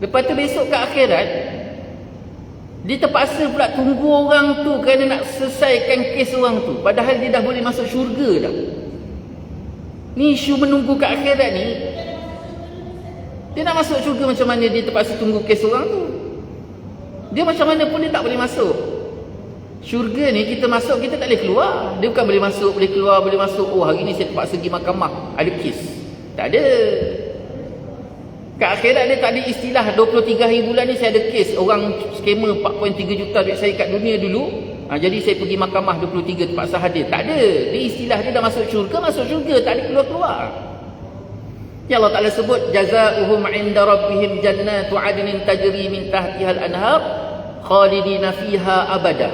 Lepas tu besok ke akhirat dia terpaksa pula tunggu orang tu kerana nak selesaikan kes orang tu. Padahal dia dah boleh masuk syurga dah. Ni isu menunggu ke akhirat ni. Dia nak masuk syurga macam mana dia terpaksa tunggu kes orang tu. Dia macam mana pun dia tak boleh masuk. Syurga ni kita masuk kita tak boleh keluar. Dia bukan boleh masuk, boleh keluar, boleh masuk. Oh hari ni saya terpaksa pergi mahkamah. Ada kes. Tak ada. Kat akhirat dia tak ada istilah 23 hari bulan ni saya ada kes. Orang skema 4.3 juta duit saya kat dunia dulu. Jadi saya pergi mahkamah 23 terpaksa hadir. Tak ada. Dia istilah dia dah masuk syurga, tak ada keluar-keluar. Ya Allah Ta'ala sebut jazaohum 'inda rabbihim jannatu 'adnin tajri min tahtiha al-anhar khalidina fiha abada.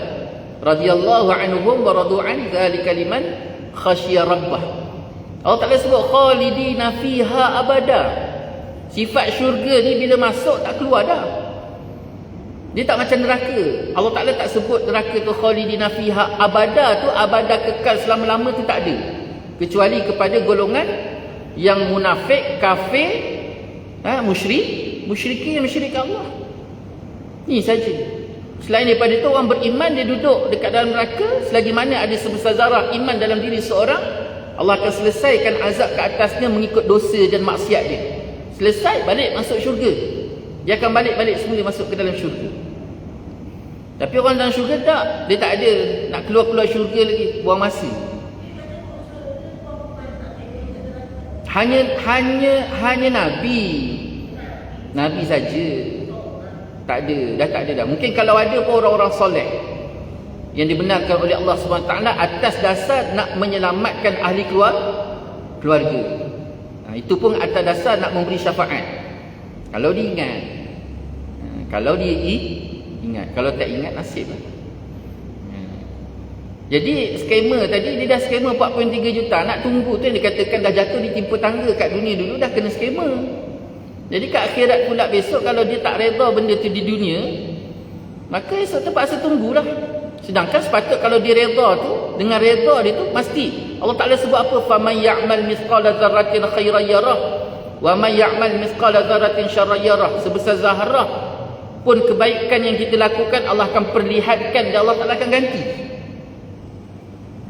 Radhiyallahu anhum wa radu an dzalika liman khasyiya rabbah. Allah Ta'ala sebut khalidina fiha abada. Sifat syurga ni bila masuk tak keluar dah. Dia tak macam neraka. Allah Ta'ala tak sebut neraka tu khalidina fiha abada tu abada kekal selama-lama tu tak ada. Kecuali kepada golongan yang munafik, kafir, musyrikin Allah. Ni saja. Selain daripada itu orang beriman dia duduk dekat dalam neraka selagi mana ada sebesar zarah iman dalam diri seorang, Allah akan selesaikan azab ke atasnya mengikut dosa dan maksiat dia. Selesai, balik masuk syurga. Dia akan balik-balik semula masuk ke dalam syurga. Tapi orang dalam syurga tak. Dia tak ada nak keluar-keluar syurga lagi. Buang masa. Hanya Nabi. Nabi saja. Tak ada. Dah tak ada dah. Mungkin kalau ada pun orang-orang soleh yang dibenarkan oleh Allah SWT atas dasar nak menyelamatkan ahli keluarga. Itu pun atas dasar nak memberi syafaat. Kalau dia ingat. Kalau dia ingat. Kalau tak ingat, nasib lah. Jadi skema tadi, dia dah skema 4.3 juta. Nak tunggu tu yang dikatakan dah jatuh ditimpa tangga kat dunia dulu, dah kena skema. Jadi kat akhirat pula besok, kalau dia tak reda benda tu di dunia, maka esok terpaksa tunggulah. Sedangkan sepatut kalau dia reda tu, dengan reda dia tu, mesti Allah Ta'ala sebut apa? فَمَنْ يَعْمَلْ مِثْقَالَ ذَرَّةٍ خَيْرًا يَرَهُ وَمَنْ يَعْمَلْ مِثْقَالَ ذَرَّةٍ شَرًّا يَرَهُ. Sebesar zarah pun kebaikan yang kita lakukan, Allah akan perlihatkan dan Allah Ta'ala akan ganti.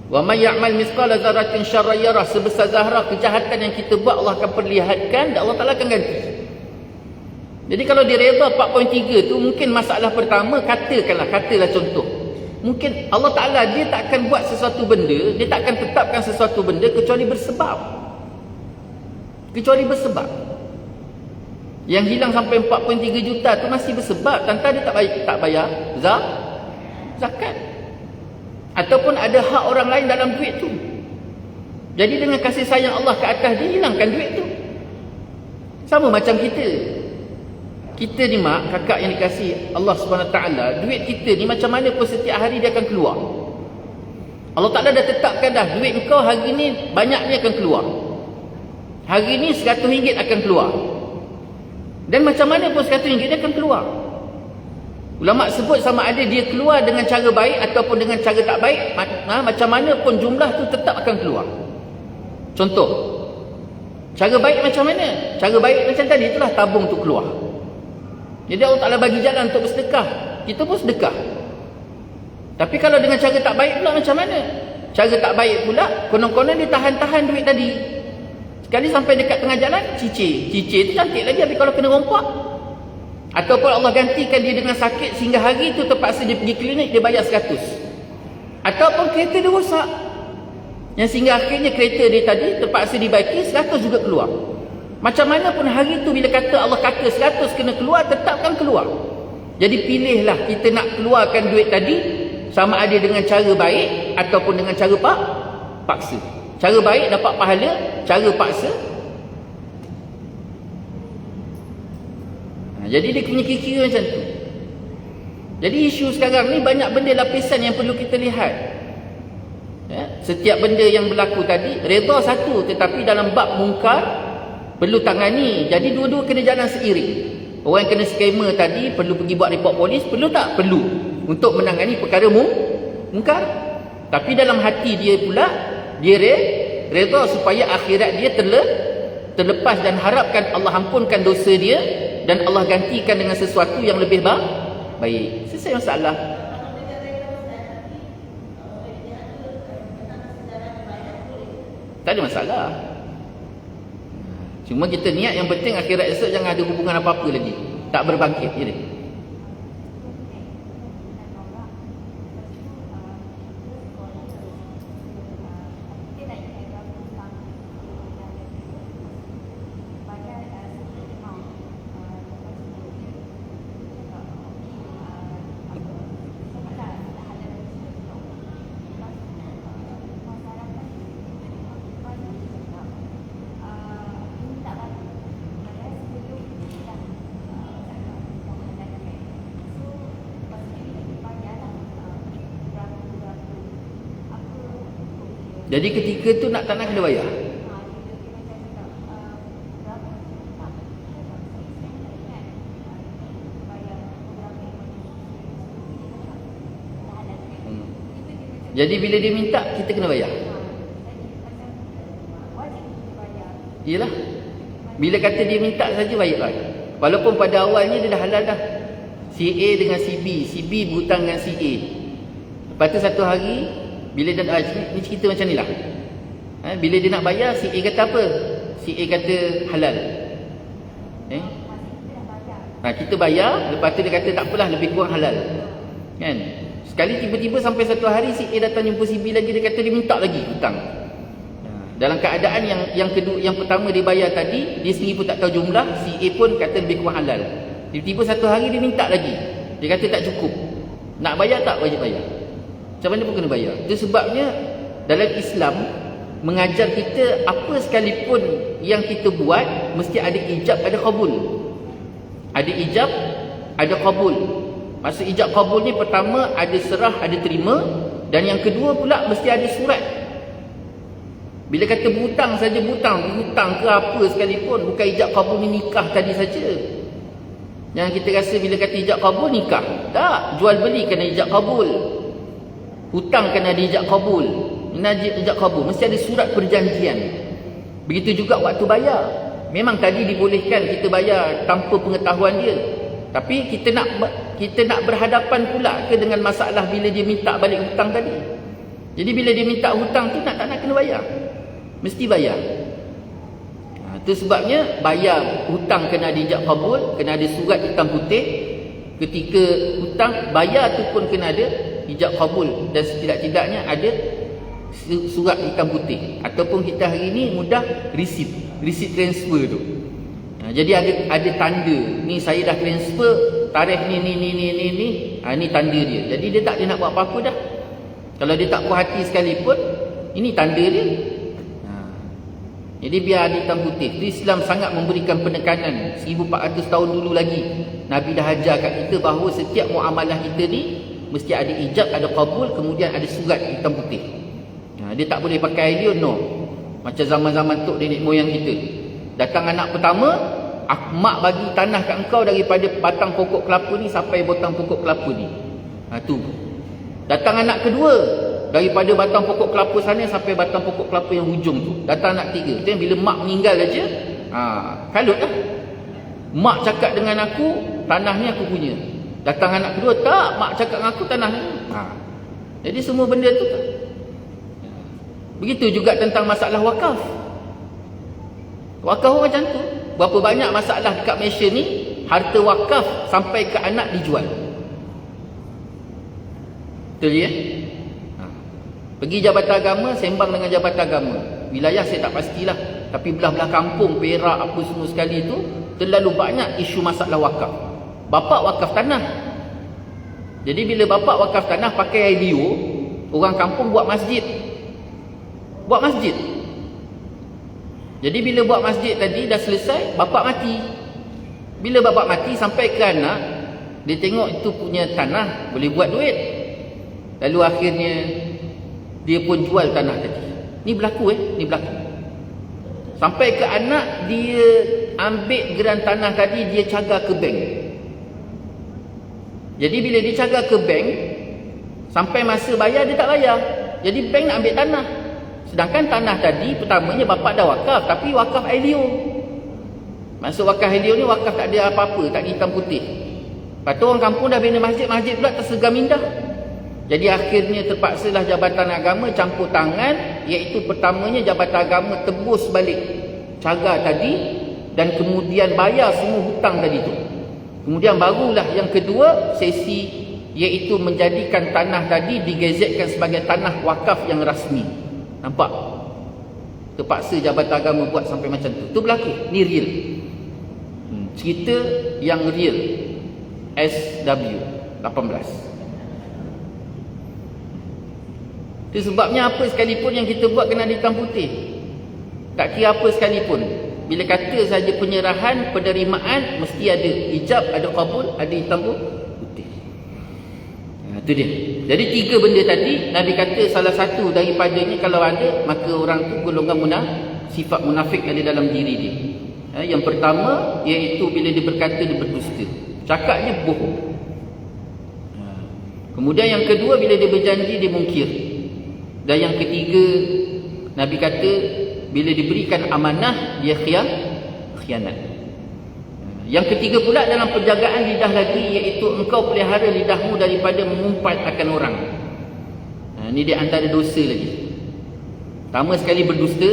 وَمَنْ يَعْمَلْ مِثْقَالَ ذَرَّةٍ شَرًّا يَرَهُ. Sebesar zarah kejahatan yang kita buat, Allah akan perlihatkan dan Allah Ta'ala akan ganti. Jadi kalau dia reda 4.3 tu, mungkin masalah pertama, katalah contoh, mungkin Allah Ta'ala dia tak akan buat sesuatu benda, dia tak akan tetapkan sesuatu benda kecuali bersebab. Yang hilang sampai 4.3 juta tu masih bersebab. Tentang dia tak bayar zakat, ataupun ada hak orang lain dalam duit tu. Jadi dengan kasih sayang Allah ke atas dia, hilangkan duit tu. Sama macam kita ni mak, kakak yang dikasih Allah SWT, duit kita ni macam mana pun setiap hari dia akan keluar. Allah Ta'ala dah tetapkan dah, duit kau hari ni banyaknya akan keluar. Hari ni RM100 akan keluar. Dan macam mana pun RM100 dia akan keluar. Ulama sebut sama ada dia keluar dengan cara baik ataupun dengan cara tak baik, macam mana pun jumlah tu tetap akan keluar. Contoh, cara baik macam mana? Cara baik macam tadi itulah, tabung tu keluar. Jadi Allah Ta'ala bagi jalan untuk bersedekah, kita pun sedekah. Tapi kalau dengan cara tak baik pula macam mana? Cara tak baik pula, konon-konon dia tahan-tahan duit tadi. Sekali sampai dekat tengah jalan, cicir tu cantik lagi, tapi kalau kena rompak, ataupun Allah gantikan dia dengan sakit sehingga hari tu terpaksa dia pergi klinik, dia bayar 100. Ataupun kereta dia rosak, yang sehingga akhirnya kereta dia tadi terpaksa dibaiki, 100 juga keluar. Macam mana pun hari tu bila kata Allah kata 100 kena keluar, tetapkan keluar. Jadi pilihlah kita nak keluarkan duit tadi, sama ada dengan cara baik ataupun dengan cara paksa. Cara baik dapat pahala, cara paksa. Jadi dia punya kira-kira macam tu. Jadi isu sekarang ni banyak benda lapisan yang perlu kita lihat. Setiap benda yang berlaku tadi, reda satu, tetapi dalam bab mungkar perlu tangani. Jadi dua-dua kena jalan seiring. Orang yang kena skema tadi perlu pergi buat report polis, perlu tak? Perlu. Untuk menangani perkara mungkar. Tapi dalam hati dia pula, dia reda supaya akhirat dia terlepas, dan harapkan Allah ampunkan dosa dia dan Allah gantikan dengan sesuatu yang lebih baik. Selesai masalah. Tak ada masalah. Cuma kita niat yang penting akhirat esok jangan ada hubungan apa-apa lagi. Tak berbangkit. Ya dia? Jadi ketika tu nak tak nak kena bayar. Jadi bila dia minta, kita kena bayar. Iyalah. Bila kata dia minta saja, bayar. Walaupun pada awalnya dia dah halal dah. Si A dengan si B. Si B berhutang dengan si A. Lepas tu satu hari, bila dia ni cerita macam ni lah. Bila dia nak bayar, si A kata apa? Si A kata halal. Kita bayar, lepas tu dia kata tak apalah, lebih kurang halal. Kan? Sekali tiba-tiba sampai satu hari si A datang jumpa si B lagi, dia kata dia minta lagi hutang. Dalam keadaan yang kedua, yang pertama dia bayar tadi, dia sendiri pun tak tahu jumlah, si A pun kata lebih kurang halal. Tiba-tiba satu hari dia minta lagi. Dia kata tak cukup. Nak bayar tak? Wajib bayar. Macam mana pun kena bayar. Itu sebabnya dalam Islam, mengajar kita apa sekalipun yang kita buat mesti ada ijab, ada qabul. Ada ijab, ada qabul. Maksud ijab qabul ni pertama ada serah, ada terima, dan yang kedua pula mesti ada surat. Bila kata berhutang saja hutang ke apa sekalipun, bukan ijab qabul ni nikah tadi saja. Yang kita rasa bila kata ijab qabul nikah. Tak, jual beli kena ijab qabul. Hutang kena ada ijab qabul. Ijab qabul mesti ada surat perjanjian. Begitu juga waktu bayar. Memang tadi dibolehkan kita bayar tanpa pengetahuan dia. Tapi kita nak berhadapan pula ke dengan masalah bila dia minta balik hutang tadi. Jadi bila dia minta hutang tu tak nak kena bayar. Mesti bayar. Itu sebabnya bayar hutang kena ada ijab qabul, kena ada surat hitam putih. Ketika hutang bayar tu pun kena ada ijab qabul dan setidak-tidaknya ada surat hitam putih. Ataupun kita hari ni mudah receipt transfer tu. Jadi ada tanda, ni saya dah transfer tarikh ni. Ni tanda dia. Jadi dia tak nak buat apa-apa dah. Kalau dia tak puas hati sekalipun, ini tanda dia. Jadi biar ada hitam putih. Itu Islam sangat memberikan penekanan. 1400 tahun dulu lagi Nabi dah ajar kat kita bahawa setiap muamalah kita ni mesti ada ijab, ada qabul, kemudian ada surat hitam putih. Dia tak boleh pakai idea, no. Macam zaman-zaman tok nenek moyang kita. Datang anak pertama, mak bagi tanah kat engkau daripada batang pokok kelapa ni sampai batang pokok kelapa ni. Tu. Datang anak kedua, daripada batang pokok kelapa sana sampai batang pokok kelapa yang hujung tu. Datang anak tiga. Then bila mak meninggal aja, kalut lah. Mak cakap dengan aku, tanah ni aku punya. Datang anak kedua, tak, mak cakap dengan aku tanah ni. Jadi semua benda tu. Begitu juga tentang masalah wakaf. Wakaf macam tu. Berapa banyak masalah dekat Malaysia ni, harta wakaf sampai ke anak dijual. Betul ya? Pergi Jabatan Agama, sembang dengan Jabatan Agama. Wilayah saya tak pastilah. Tapi belah-belah kampung, Perak, apa semua sekali tu, terlalu banyak isu masalah wakaf. Bapak wakaf tanah. Jadi bila bapak wakaf tanah pakai IDO, orang kampung buat masjid. Buat masjid. Jadi bila buat masjid tadi dah selesai, bapak mati. Bila bapak mati sampai ke anak, dia tengok itu punya tanah boleh buat duit. Lalu akhirnya dia pun jual tanah tadi. Ni berlaku ni berlaku. Sampai ke anak, dia ambil geran tanah tadi, dia cagar ke bank. Jadi bila dia cagar ke bank, sampai masa bayar dia tak bayar. Jadi bank nak ambil tanah. Sedangkan tanah tadi pertamanya bapak dah wakaf, tapi wakaf ILO. Maksud wakaf ILO ni wakaf tak ada apa-apa, tak ada hitam putih. Lepas tu orang kampung dah bina masjid pula tersegar mindah. Jadi akhirnya terpaksalah Jabatan Agama campur tangan, iaitu pertamanya Jabatan Agama tebus balik cagar tadi dan kemudian bayar semua hutang tadi tu. Kemudian barulah yang kedua sesi, iaitu menjadikan tanah tadi digazetkan sebagai tanah wakaf yang rasmi. Nampak? Terpaksa Jabatan Agama buat sampai macam tu. Tu berlaku. Ni real. Cerita yang real. SW 18. Itu sebabnya apa sekalipun yang kita buat kena ada hitam putih. Tak kira apa sekalipun. Bila kata saja penyerahan, penerimaan, mesti ada ijab, ada qabul, ada hitam putih. Itu dia. Jadi tiga benda tadi, Nabi kata salah satu daripadanya kalau ada, maka orang tu golongan sifat munafik ada dalam diri dia. Yang pertama, iaitu bila dia berkata dia berdusta. Cakapnya bohong. Kemudian yang kedua, bila dia berjanji dia mungkir. Dan yang ketiga, Nabi kata bila diberikan amanah dia khianat. Yang ketiga pula dalam penjagaan lidah lagi, iaitu engkau pelihara lidahmu daripada mengumpat akan orang. Ini di antara dosa lagi. Pertama sekali berdusta.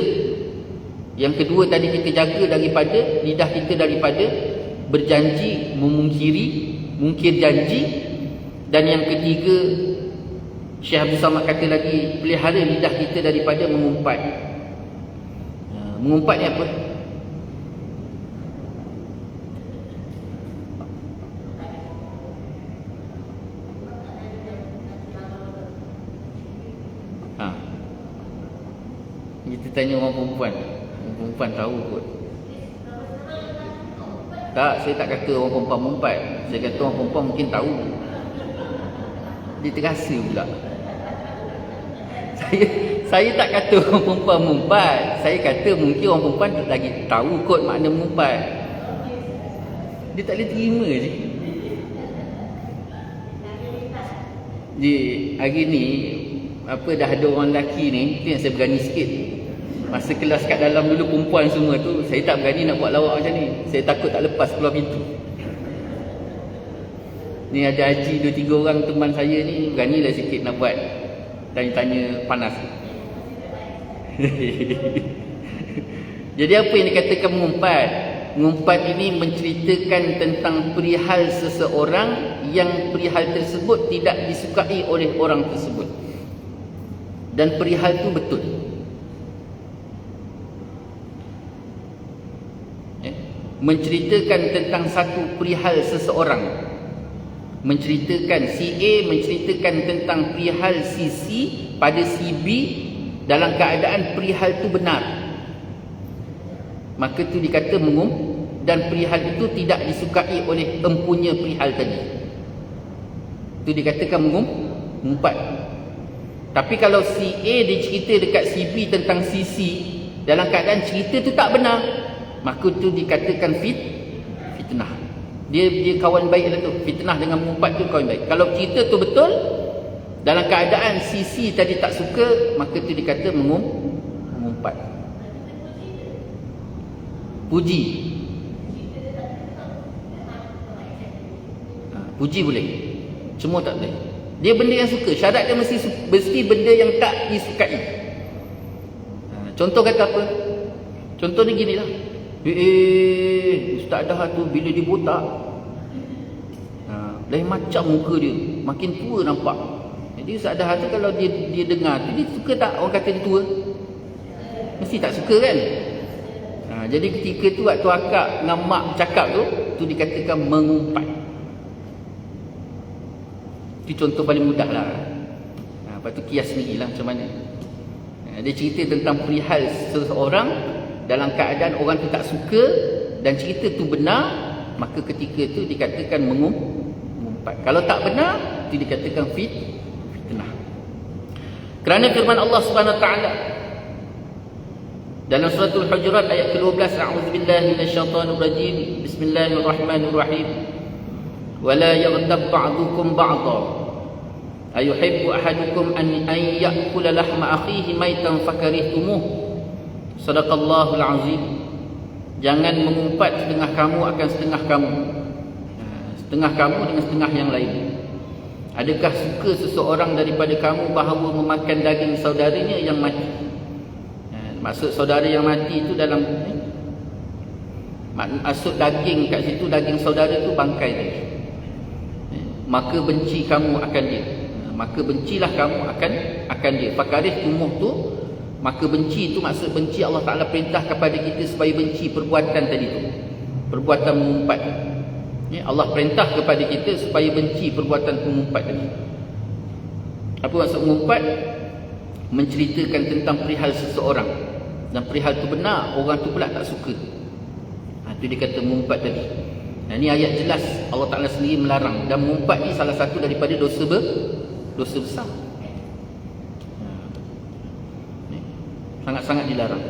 Yang kedua tadi kita jaga daripada lidah kita daripada berjanji, mungkir janji. Dan yang ketiga, Syekh Abdul Samad kata lagi, pelihara lidah kita daripada mengumpat. Mengumpat ni apa? Kita Kita tanya orang perempuan. Orang perempuan tahu kot. Tak, saya tak kata orang perempuan mengumpat. Saya kata orang perempuan mungkin tahu. Dia terasa pula. Saya tak kata orang perempuan mengumpat. Saya kata mungkin orang perempuan lagi tahu kot makna mengumpat. Dia tak boleh terima je. Di hari ni dah ada orang lelaki ni, tu yang saya berani sikit. Masa kelas kat dalam dulu perempuan semua tu, saya tak berani nak buat lawak macam ni. Saya takut tak lepas keluar pintu. Ni ada haji 2-3 orang teman saya ni, beranilah sikit nak buat tanya-tanya panas. Jadi apa yang dikatakan mengumpat? Mengumpat ini menceritakan tentang perihal seseorang yang perihal tersebut tidak disukai oleh orang tersebut. Dan perihal itu betul. Menceritakan tentang satu perihal seseorang. Menceritakan si A menceritakan tentang perihal si C pada si B dalam keadaan perihal itu benar, maka itu dikata dan perihal itu tidak disukai oleh empunya perihal tadi. Itu dikatakan mengumpat. Tapi kalau si A dia cerita dekat si B tentang si C dalam keadaan cerita itu tak benar, maka itu dikatakan fitnah. Dia kawan baik lah tu. Fitnah dengan mengumpat tu kawan baik. Kalau cerita tu betul dalam keadaan si C tadi tak suka, maka itu dikata mengumpat. Puji. Puji boleh, semua tak boleh. Dia benda yang suka. Syarat dia mesti benda yang tak disukai. Contoh kata apa? Contoh ni gini lah. Ustaz dah tu bila dia botak, lain macam muka dia, makin tua nampak. Jadi Ustaz dah tu kalau dia dengar tu, dia suka tak orang kata dia tua? Mesti tak suka kan? Jadi ketika tu waktu akak dengan mak cakap tu dikatakan mengumpat. Itu contoh paling mudah lah. Lepas tu kias sendiri lah macam mana. Dia cerita tentang perihal seseorang dalam keadaan orang tu tak suka dan cerita tu benar, maka ketika tu dikatakan mengumpat. Kalau tak benar, itu dikatakan fitnah. Kerana firman Allah Subhanahu Wa Taala dalam surah Al-Hujurat ayat ke-12, a'udzubillahi minasyaitonir rajim. Bismillahirrahmanirrahim. Wala yaghtab ba'dukum ba'dha. Ayuhibbu ahadukum an ya'kula lahma akhihi maitan fakarihtumuh. Sadaqallahul azim. Jangan mengumpat setengah kamu akan setengah kamu. Setengah kamu dengan setengah yang lain. Adakah suka seseorang daripada kamu bahawa memakan daging saudaranya yang mati? Maksud saudara yang mati itu dalam maksud daging kat situ, daging saudara itu bangkai tadi. Maka benci kamu akan dia. Maka bencilah kamu akan dia. Fakarih tumuh tu, maka benci itu maksud benci Allah Ta'ala perintah kepada kita supaya benci perbuatan tadi tu, perbuatan mengumpat. Allah perintah kepada kita supaya benci perbuatan mengumpat tadi. Apa maksud mengumpat? Menceritakan tentang perihal seseorang dan perihal tu benar, orang tu pula tak suka. Itu dia kata mengumpat tadi. Ini ayat jelas Allah Ta'ala sendiri melarang. Dan mengumpat ni salah satu daripada dosa besar. Sangat-sangat dilarang.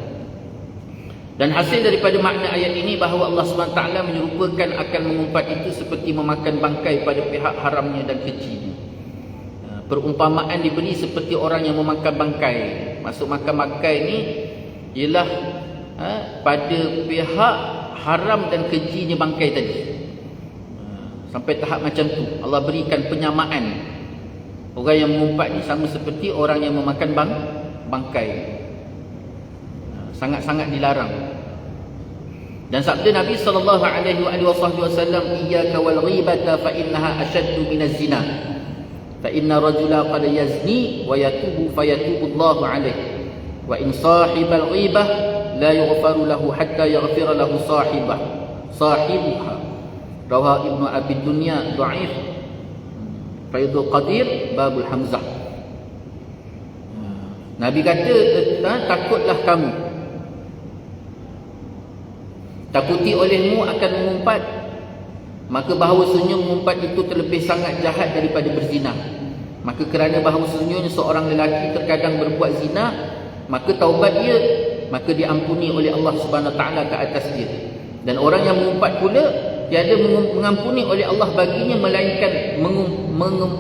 Dan hasil daripada makna ayat ini bahawa Allah SWT menyerupakan akan mengumpat itu seperti memakan bangkai pada pihak haramnya dan kecilnya. Perumpamaan diberi seperti orang yang memakan bangkai. Maksud makan bangkai ni ialah pada pihak haram dan kejinya bangkai tadi. Sampai tahap macam tu Allah berikan penyamaan. Orang yang mengumpat ni sama seperti orang yang memakan bangkai. Sangat-sangat dilarang. Dan sabda Nabi sallallahu alaihi wasallam, iyyaka wal ghibata fa innaha ashaddu minaz zina. Fa inna rajula qad yazni wa yatubu fa yatubu Allahu alaihi. Wa in sahibal ghibah la yughfaru lahu hatta yaghfira lahu sahibuha. Rawahu Ibnu Abi Dunya dhaif. Faidul Qadir babul Hamzah. Nabi kata, takutlah kamu, takuti olehmu akan mengumpat, maka bahawasanya mengumpat itu terlebih sangat jahat daripada berzina. Maka kerana bahawasanya seorang lelaki terkadang berbuat zina, maka taubat dia, maka diampuni oleh Allah Subhanahu Taala ke atas dia. Dan orang yang mengumpat pula tiada mengampuni oleh Allah baginya, melainkan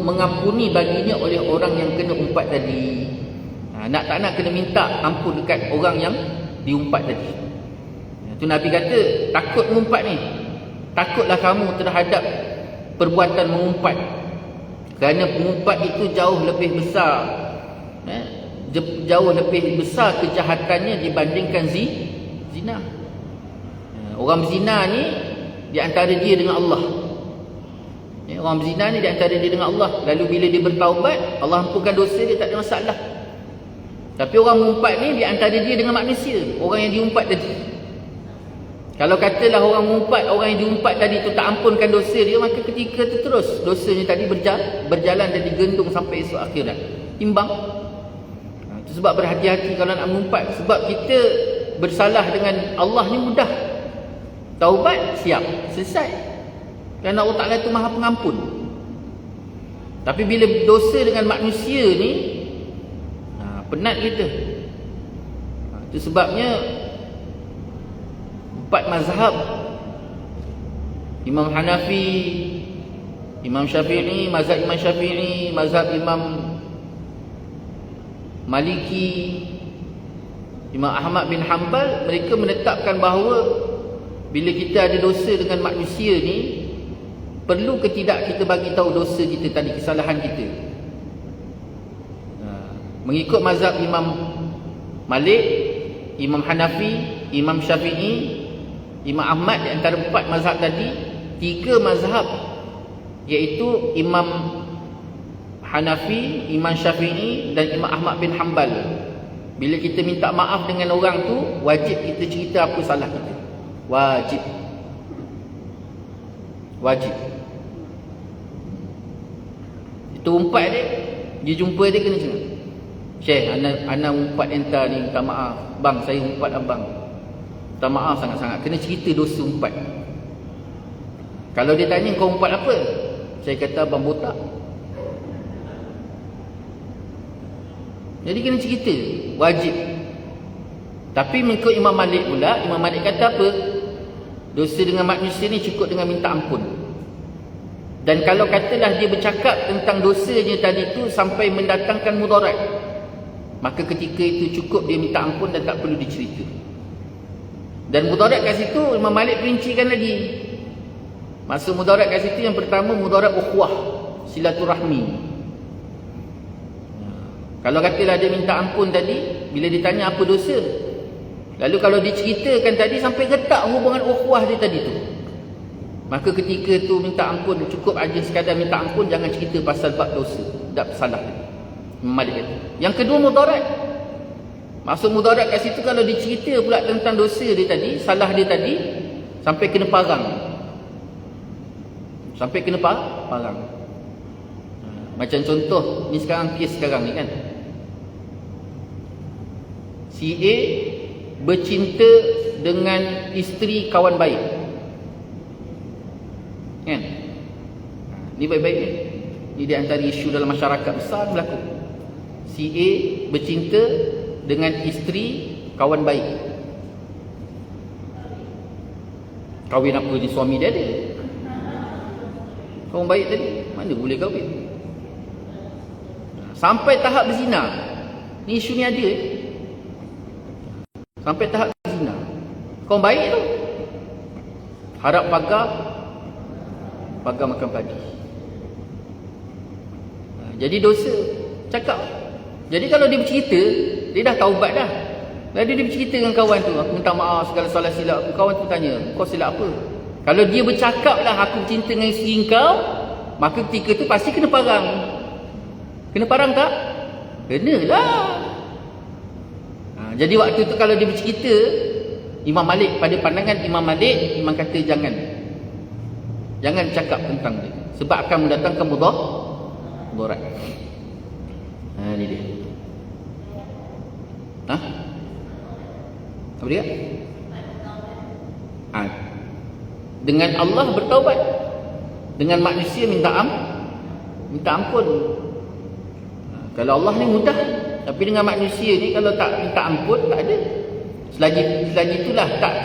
mengampuni baginya oleh orang yang kena umpat tadi. Nak tak nak kena minta ampun dekat orang yang diumpat tadi. Itu Nabi kata, takut mengumpat ni, takutlah kamu terhadap perbuatan mengumpat, kerana mengumpat itu jauh lebih besar, jauh lebih besar kejahatannya dibandingkan zina. Orang berzina ni di antara dia dengan Allah. Orang berzina ni di antara dia dengan Allah. Lalu bila dia bertaubat, Allah ampunkan dosa dia, tak ada masalah. Tapi orang mengumpat ni di antara dia dengan manusia, orang yang diumpat tadi. Kalau katalah orang mengumpat, orang yang diumpat tadi tu tak ampunkan dosa dia, maka ketika tu terus dosanya tadi berjalan dan digendung sampai esok akhirat. Timbang. Itu sebab berhati-hati kalau nak mengumpat. Sebab kita bersalah dengan Allah ni mudah. Taubat, siap, selesai. Kerana Allah Ta'ala itu Maha Pengampun. Tapi bila dosa dengan manusia ni, penat kita. Itu sebabnya 4 mazhab, Imam Hanafi, Imam Syafi'i, mazhab Imam Syafi'i, mazhab Imam Maliki, Imam Ahmad bin Hanbal, mereka menetapkan bahawa bila kita ada dosa dengan manusia ni, perlu ke tidak kita bagi tahu dosa kita tadi, kesalahan kita. Mengikut mazhab Imam Malik, Imam Hanafi, Imam Syafi'i, Imam Ahmad, di antara 4 mazhab tadi, 3 mazhab, iaitu Imam Hanafi, Imam Syafi'i dan Imam Ahmad bin Hanbal, bila kita minta maaf dengan orang tu, wajib kita cerita apa salah kita. Wajib. Itu umpat dia jumpa dia kena cakap, Syekh, ana umpat entah ni, minta maaf. Bang, saya umpat abang, minta maaf sangat-sangat. Kena cerita dosa umpat. Kalau dia tanya kau umpat apa, saya kata abang botak. Jadi kena cerita, wajib. Tapi mengikut Imam Malik pula, Imam Malik kata apa? Dosa dengan manusia ni cukup dengan minta ampun. Dan kalau katalah dia bercakap tentang dosanya tadi tu sampai mendatangkan mudarat, maka ketika itu cukup dia minta ampun dan tak perlu dicerita. Dan mudarat kat situ Imam Malik perincikan lagi. Maksud mudarat kat situ, yang pertama mudarat ukhuwah, silaturahmi. Kalau katalah dia minta ampun tadi, bila ditanya apa dosa, lalu kalau diceritakan tadi sampai retak hubungan ukhuwah dia tadi tu, maka ketika tu minta ampun, cukup aja sekadar minta ampun, jangan cerita pasal bab dosa, tak salah tadi. Malik kata. Yang kedua mudarat. Maksud mudarat kat situ, kalau dicerita pula tentang dosa dia tadi, salah dia tadi, sampai kena parang. Sampai kena parang. Macam contoh ni sekarang, kes sekarang ni kan, si A bercinta dengan isteri kawan baik, kan? Ni baik-baik ni. Ni di antara isu dalam masyarakat besar berlaku. Si A bercinta dengan isteri kawan baik. Kahwin apa ni, suami dia ada. Kawan baik tadi, mana boleh kahwin? Sampai tahap berzina. Ni isu ni ada. Sampai tahap berzina. Kawan baik tu, harap pagar makan padi. Jadi dosa, cakap. Jadi kalau dia bercerita, dia dah taubat dah. Lalu dia bercerita dengan kawan tu, aku minta maaf segala salah silap aku. Kawan tu tanya, kau silap apa? Kalau dia bercakap lah, aku cinta dengan isteri kau, maka ketika tu pasti kena parang. Kena parang tak? Kenalah. Jadi waktu tu kalau dia bercerita, Imam Malik, pada pandangan Imam Malik, Imam kata jangan cakap tentang dia, sebab akan mendatangkan mudarat. Ni dia. Apa dia? Dengan Allah bertaubat, dengan manusia minta ampun. Kalau Allah ni mudah, tapi dengan manusia ni kalau tak minta ampun, tak ada. Selagi itulah tak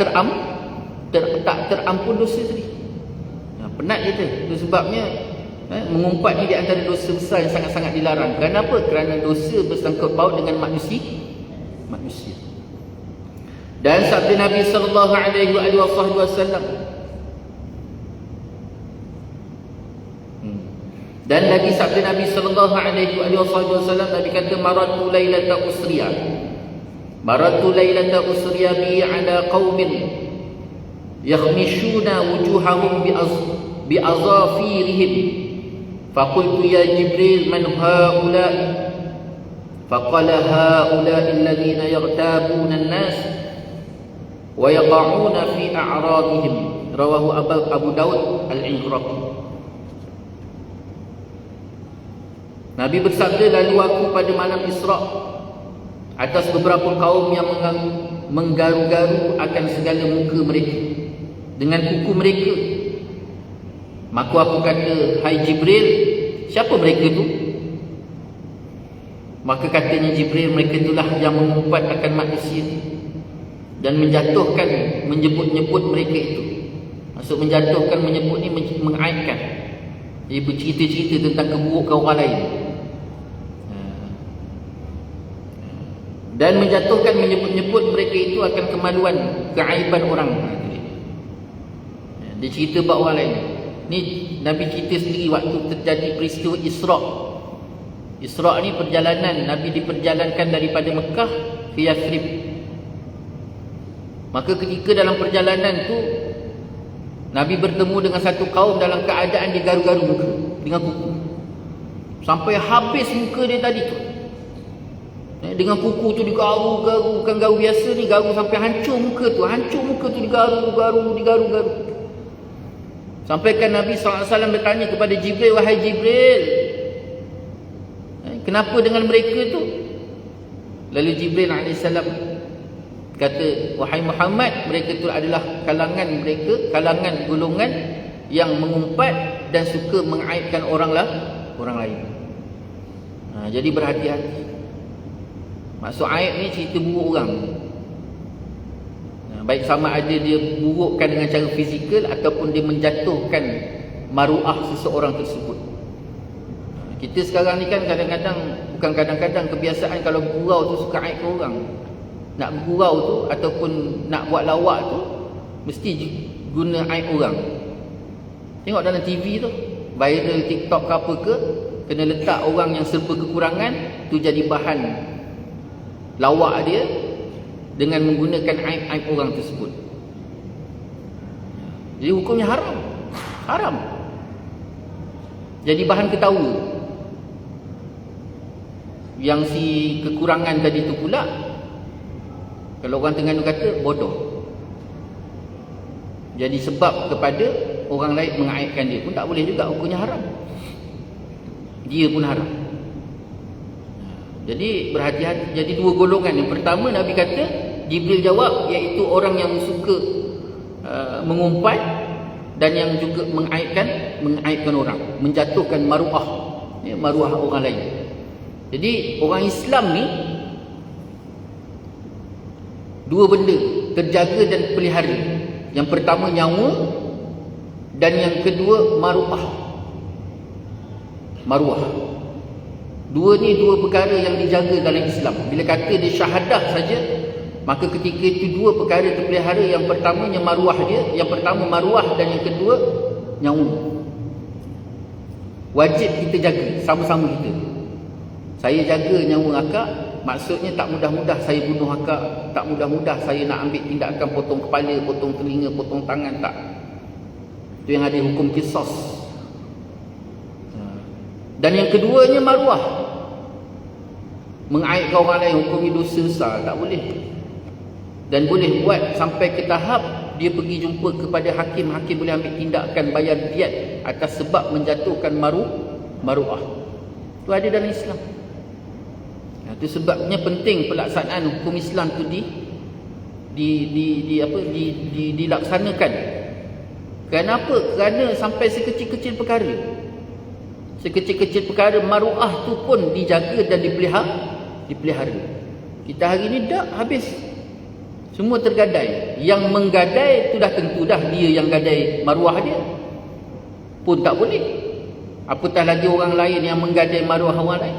terampun dosa tadi. Penat kita. Itu sebabnya mengumpat ni di antara dosa besar yang sangat-sangat dilarang. Kenapa? Kerana dosa bersangkut paut dengan manusia. Dan sabda Nabi sallallahu alaihi wasallam, dan lagi sabda Nabi sallallahu alaihi wasallam, Nabi kata maratu lailata usriya bi ala qaumin yakhmishuna wujuhahum bi azafirihim faqultu ya Jibril man haula'i faqala haula'i alladhina yaghtabuna an-nas wa yaqa'una fi a'radihim, rawahu Abu Daud al-Inqiraqi. Nabi bersabda, lalu aku pada malam Isra' atas beberapa kaum yang menggaru-garu akan segala muka mereka dengan kuku mereka. Maka aku kata, hai Jibril, siapa mereka tu? Maka katanya Jibril, mereka itulah yang mengumpat akan manusia dan menjatuhkan, menyebut-nyebut mereka itu. Maksud menjatuhkan, menyebut ni mengaibkan. Dia bercerita-cerita tentang keburukan orang lain. Dan menjatuhkan, menyebut-nyebut mereka itu akan kemaluan, keaiban orang. Dia cerita buat orang lain. Ni Nabi cerita sendiri waktu terjadi peristiwa Isra'. Isra' ni perjalanan Nabi diperjalankan daripada Mekah ke Yathrib. Maka ketika dalam perjalanan tu Nabi bertemu dengan satu kaum dalam keadaan digaru-garu muka dengan kuku. Sampai habis muka dia tadi tu. Dengan kuku tu digaru-garu, bukan garu biasa ni, garu sampai hancur muka tu. Hancur muka tu digaru-garu. Sampai kan Nabi SAW bertanya kepada Jibril, wahai Jibril, kenapa dengan mereka tu? Lalu Jibril AS kata, wahai Muhammad, mereka tu adalah kalangan golongan yang mengumpat dan suka mengaibkan orang lain. Jadi berhati-hati. Maksud aib ni cerita buruk orang. Baik sama ada dia burukkan dengan cara fizikal ataupun dia menjatuhkan maruah seseorang tersebut. Kita sekarang ni kan kadang-kadang kebiasaan kalau bergurau tu suka aib ke orang. Nak bergurau tu ataupun nak buat lawak tu mesti guna aib orang. Tengok dalam TV tu, viral TikTok ke apa ke, kena letak orang yang serba kekurangan tu jadi bahan lawak dia dengan menggunakan aib-aib orang tersebut. Jadi hukumnya haram. Jadi bahan ketawa. Yang si kekurangan tadi tu pula, kalau orang Terengganu kata, bodoh. Jadi sebab kepada orang lain mengaibkan dia pun tak boleh juga, hukumnya haram. Dia pun haram. Jadi berhati-hati. Jadi dua golongan. Yang pertama Nabi kata, Jibril jawab, iaitu orang yang suka mengumpat dan yang juga mengaibkan orang, menjatuhkan maruah, maruah orang lain. Jadi orang Islam ni dua benda terjaga dan pelihara. Yang pertama nyawa, dan yang kedua maruah. Dua ni dua perkara yang dijaga dalam Islam. Bila kata dia syahadah saja, maka ketika itu dua perkara terpelihara. Yang pertamanya maruah dia, yang pertama maruah, dan yang kedua nyawa. Wajib kita jaga, sama-sama kita. Saya jaga nyawa akak, maksudnya tak mudah-mudah saya bunuh akak, tak mudah-mudah saya nak ambil tindakan potong kepala, potong telinga, potong tangan, tak. Itu yang ada hukum qisas. Dan yang keduanya maruah, mengaibkan orang lain, hukumnya dosa besar, tak boleh. Dan boleh buat sampai ke tahap dia pergi jumpa kepada hakim, hakim boleh ambil tindakan bayar diat atas sebab menjatuhkan maruah. Itu ada dalam Islam. Itu sebabnya penting pelaksanaan hukum Islam tu dilaksanakan. Kenapa? Kerana sampai sekecil-kecil perkara. Sekecil-kecil perkara maruah tu pun dijaga dan dipelihara. Kita hari ni dah habis. Semua tergadai. Yang menggadai tu dah tentu dah dia yang gadai maruah dia. Pun tak boleh. Apatah lagi orang lain yang menggadai maruah orang lain.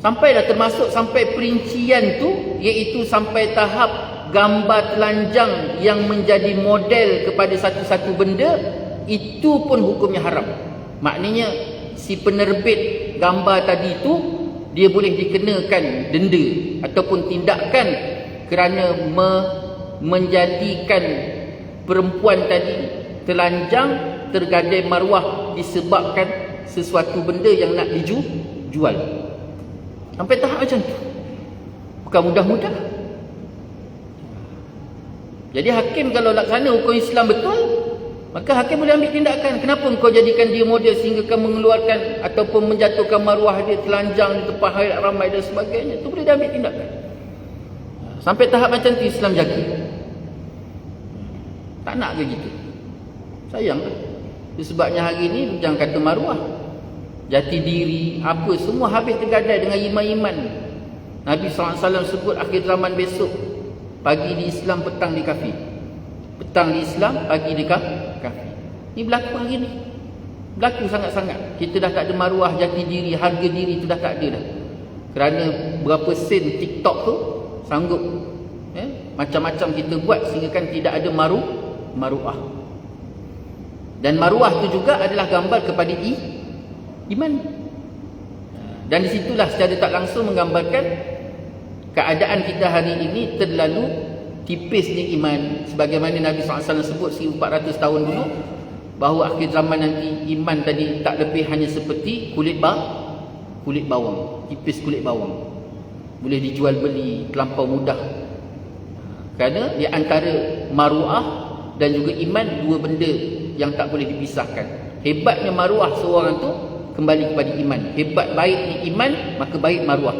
Sampailah termasuk sampai perincian tu, iaitu sampai tahap gambar telanjang yang menjadi model kepada satu-satu benda, itu pun hukumnya haram. Maknanya si penerbit gambar tadi tu dia boleh dikenakan denda ataupun tindakan kerana menjadikan perempuan tadi telanjang, tergadai maruah disebabkan sesuatu benda yang nak dijual. Sampai tahap macam tu. Bukan mudah-mudah. Jadi hakim kalau laksana hukum Islam betul, maka hakim boleh ambil tindakan. Kenapa engkau jadikan dia model sehingga kau mengeluarkan ataupun menjatuhkan maruah dia telanjang di tempat hairat ramai dan sebagainya. Itu boleh dia ambil tindakan. Sampai tahap macam tu Islam jaga. Tak nak ke gitu? Sayang ke? Itu sebabnya hari ni jangan kata maruah, jati diri, apa semua habis tergadai dengan iman-iman. Nabi SAW sebut akhir zaman besok, pagi di Islam, petang di kafir. Petang di Islam, pagi di kafir. Ini berlaku hari ni. Berlaku sangat-sangat. Kita dah tak ada maruah, jati diri, harga diri tu dah tak ada dah. Kerana berapa sen TikTok tu sanggup macam-macam kita buat sehingga kan tidak ada maruah. Dan maruah tu juga adalah gambar kepada iman. Dan disitulah secara tak langsung menggambarkan keadaan kita hari ini terlalu tipisnya iman. Sebagaimana Nabi SAW sebut 1400 tahun dulu, bahawa akhir zaman nanti iman tadi tak lebih hanya seperti kulit bawang, tipis kulit bawang, boleh dijual beli terlampau mudah. Kerana di antara maruah dan juga iman, dua benda yang tak boleh dipisahkan. Hebatnya maruah seorang tu kembali kepada iman. Hebat baiknya iman, maka baik maruah.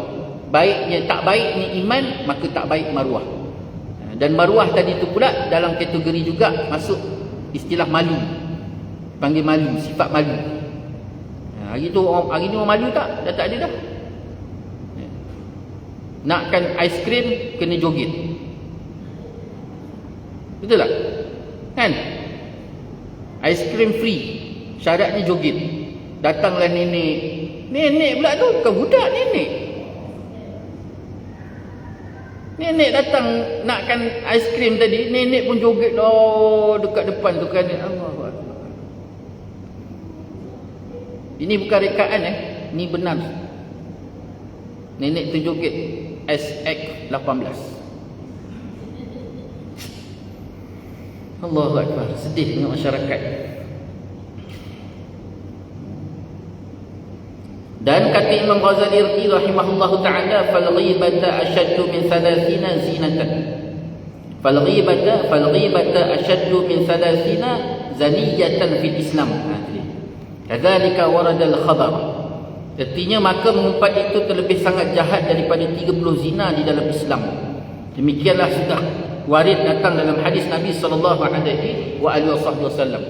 Baiknya tak baiknya iman, maka tak baik maruah. Dan maruah tadi tu pula dalam kategori juga masuk istilah malu. Panggil malu, sifat malu. Hari ni orang malu tak? Dah tak ada dah. Nakkan aiskrim kena joget. Betul tak? Kan? Aiskrim free, syaratnya joget. Datanglah nenek pula tu, bukan budak, nenek datang nakkan aiskrim tadi, nenek pun joget dekat depan tu kan. Allah. Ini bukan rekaan ini benar. Nenek tu joget SX18. Allahu Akbar, sedihnya masyarakat. Dan kata Imam Ghazali rahimahullahu ta'ala, fal ghibata ashaddu min 30 zinatan. Fal ghibata ashaddu min 30 zaniyatan fil Islam. Kadzalika warada al-khabar. Artinya maka mengumpat itu terlebih sangat jahat daripada 30 zina di dalam Islam. Demikianlah sudah warid datang dalam hadis Nabi sallallahu alaihi wasallam.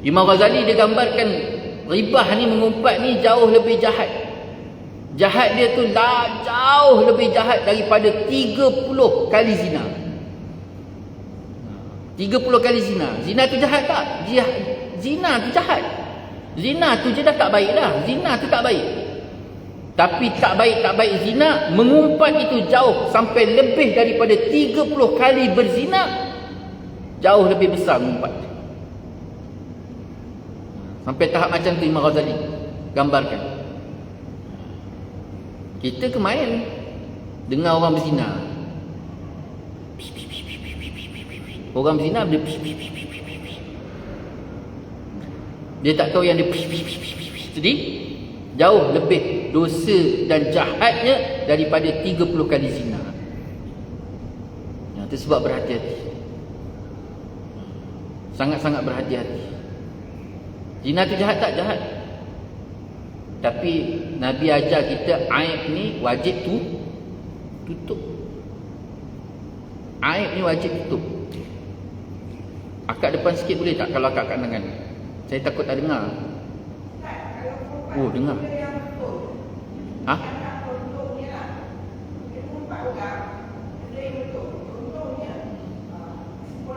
Imam Ghazali dia gambarkan ribah ni, mengumpat ni jauh lebih jahat. Jahat dia tu jauh lebih jahat daripada 30 kali zina. 30 kali zina. Zina tu jahat tak? Zina tu jahat. Zina tu je dah tak baik dah. Zina tu tak baik. Tapi tak baik zina, mengumpat itu jauh sampai lebih daripada 30 kali berzina. Jauh lebih besar mengumpat. Sampai tahap macam tu Imam Ghazali gambarkan. Kita kemain dengar orang berzina. Orang berzina dia tak tahu yang dia jadi jauh lebih dosa dan jahatnya daripada 30 kali zina. Itu sebab berhati-hati. Sangat-sangat berhati-hati. Zina tu jahat tak? Jahat. Tapi Nabi ajar kita aib ni wajib tutup. Aib ni wajib tutup. Akak depan sikit boleh tak kalau akak kat tangan? Saya takut tak dengar. Oh, dengar. Ha?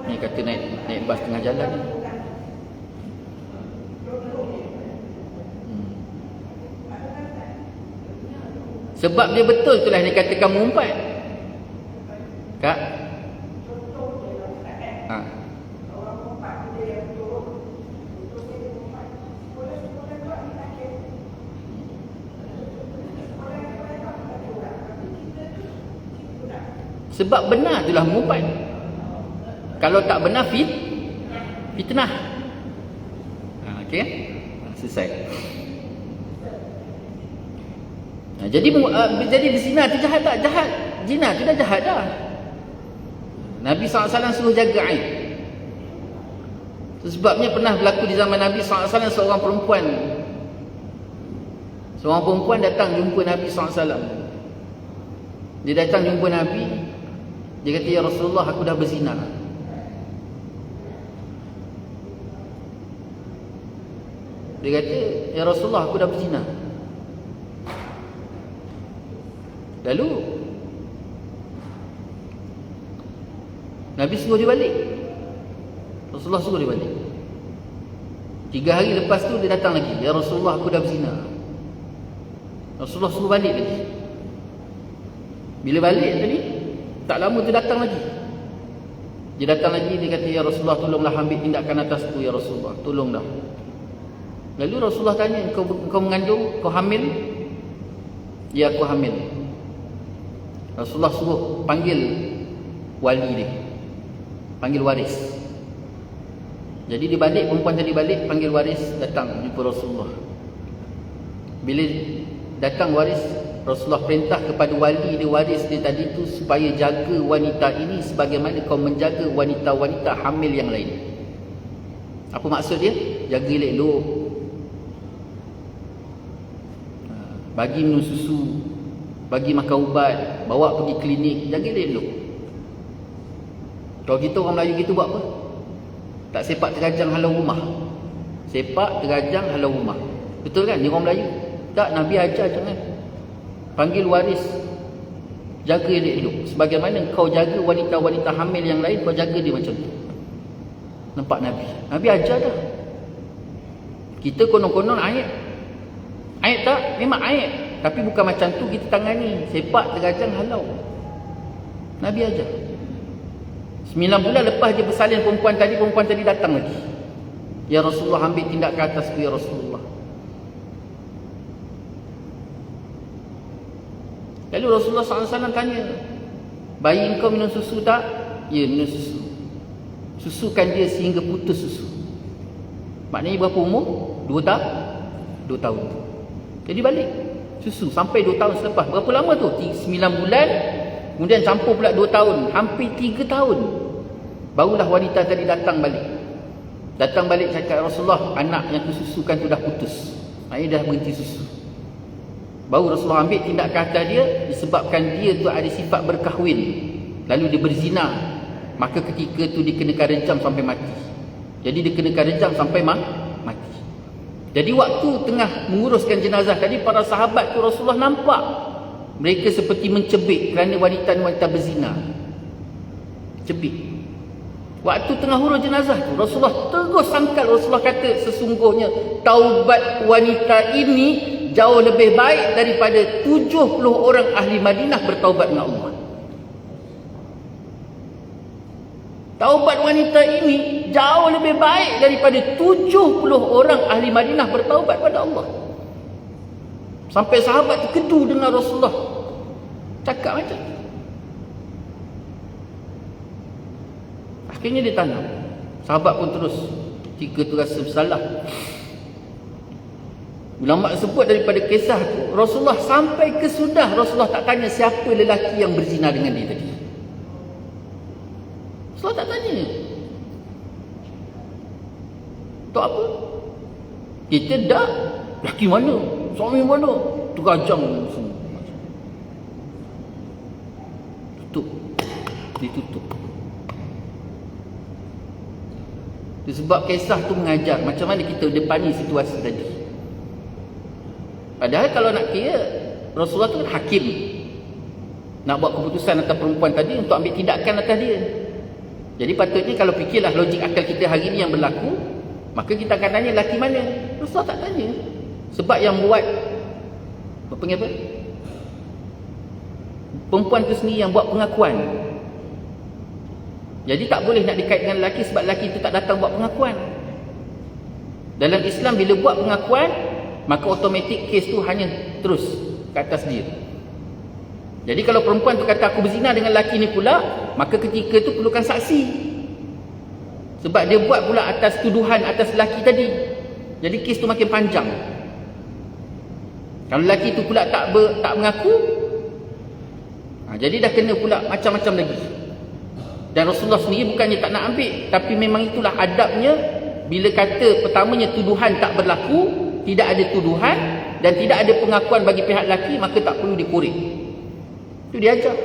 Ni kata naik bas tengah jalan ni. Sebab dia betul itulah dia katakan mengumpat. Kak? Ha. Sebab benar itulah mengumpat. Kalau tak benar fitnah. Okey? Selesai. Jadi berzina tu jahat tak? Jahat. Zina tu dah jahat dah. Nabi SAW suruh jaga aib. Sebabnya pernah berlaku di zaman Nabi SAW seorang perempuan datang jumpa Nabi SAW. Dia datang jumpa Nabi. Dia kata, ya Rasulullah, aku dah berzina. Dia kata, ya Rasulullah, aku dah berzina. Lalu Nabi suruh dia balik. Rasulullah suruh dia balik. 3 hari lepas tu dia datang lagi, ya Rasulullah, aku dah berzina. Rasulullah suruh balik lagi. Bila balik tadi, tak lama tu datang lagi. Dia datang lagi, dia kata, ya Rasulullah, tolonglah ambil tindakan atasku, ya Rasulullah, tolong dah. Lalu Rasulullah tanya, kau mengandung, kau hamil? Ya, aku hamil. Rasulullah suruh panggil wali dia, panggil waris. Jadi dia balik, perempuan tadi balik, panggil waris, datang jumpa Rasulullah. Bila datang waris, Rasulullah perintah kepada wali dia, waris dia tadi tu, supaya jaga wanita ini sebagaimana kau menjaga wanita-wanita hamil yang lain. Apa maksud dia? Jaga elok-elok, bagi minum susu, bagi makan ubat, bawa pergi klinik, jaga elok. Kalau kita orang Melayu gitu buat apa? Tak sepak terajang halau rumah. Sepak terajang halau rumah. Betul kan? Ni orang Melayu. Tak, Nabi ajar jangan. Panggil waris, jaga elok-elok. Sebagaimana kau jaga wanita-wanita hamil yang lain, kau jaga dia macam tu. Nampak Nabi? Nabi ajar dah. Kita konon-konon aib. Aib tak? Memang aib. Tapi bukan macam tu kita tangani. Sepak terajang halau. Nabi ajar. 9 bulan lepas dia bersalin perempuan tadi datang lagi. Ya Rasulullah, ambil tindakan atasku, ya Rasulullah. Lalu Rasulullah SAW tanya, bayi kau minum susu tak? Ya, minum susu. Susukan dia sehingga putus susu. Maknanya berapa umur? 2 tahun. Jadi balik susu sampai 2 tahun selepas. Berapa lama tu? 9 bulan. Kemudian campur pula 2 tahun. Hampir 3 tahun. Barulah wanita tadi datang balik. Datang balik cakap, Rasulullah, anak yang aku susukan tu dah putus. Maknanya dah berhenti susu. Baru Rasulullah ambil tindakan atas dia, disebabkan dia tu ada sifat berkahwin. Lalu dia berzina. Maka ketika tu dikenakan rejam sampai mati. Jadi dikenakan rejam sampai mati. Jadi waktu tengah menguruskan jenazah tadi, para sahabat tu Rasulullah nampak mereka seperti mencebik kerana wanita-wanita berzina. Cebik. Waktu tengah urus jenazah tu, Rasulullah terus sangkal. Rasulullah kata, sesungguhnya taubat wanita ini jauh lebih baik daripada 70 orang ahli Madinah bertaubat dengan Allah. Taubat wanita ini jauh lebih baik daripada 70 orang ahli Madinah bertaubat pada Allah. Sampai sahabat terkedu dengan Rasulullah cakap macam tu. Akhirnya dia tanya. Sahabat pun terus, ketika tu rasa bersalah. Ulama sebut daripada kisah tu, Rasulullah sampai kesudah Rasulullah tak tanya siapa lelaki yang berzina dengan dia tadi. Rasulullah tak tanya. Tu apa? Kita dah, lelaki mana? Suami mana? Terajang semua. Tutup. Ditutup. Itu sebab kisah tu mengajar macam mana kita depani situasi tadi. Padahal kalau nak kira, Rasulullah tu kan hakim. Nak buat keputusan atas perempuan tadi untuk ambil tindakan atas dia. Jadi patutnya kalau fikirlah logik akal kita hari ni yang berlaku, maka kita akan tanya laki mana? Rasulullah tak tanya. Sebab yang buat apa panggil apa? Perempuan tu sendiri yang buat pengakuan. Jadi tak boleh nak dikaitkan lelaki sebab lelaki itu tak datang buat pengakuan. Dalam Islam bila buat pengakuan, maka automatik kes tu hanya terus ke atas dia. Jadi kalau perempuan tu kata aku berzina dengan lelaki ni pula, maka ketika tu perlukan saksi. Sebab dia buat pula atas tuduhan atas lelaki tadi. Jadi kes tu makin panjang. Kalau lelaki tu pula tak mengaku, jadi dah kena pula macam-macam lagi. Dan Rasulullah sendiri bukannya tak nak ambil, tapi memang itulah adabnya. Bila kata pertamanya tuduhan tak berlaku, tidak ada tuduhan dan tidak ada pengakuan bagi pihak lelaki, maka tak perlu dikorek. Itu dia ajar.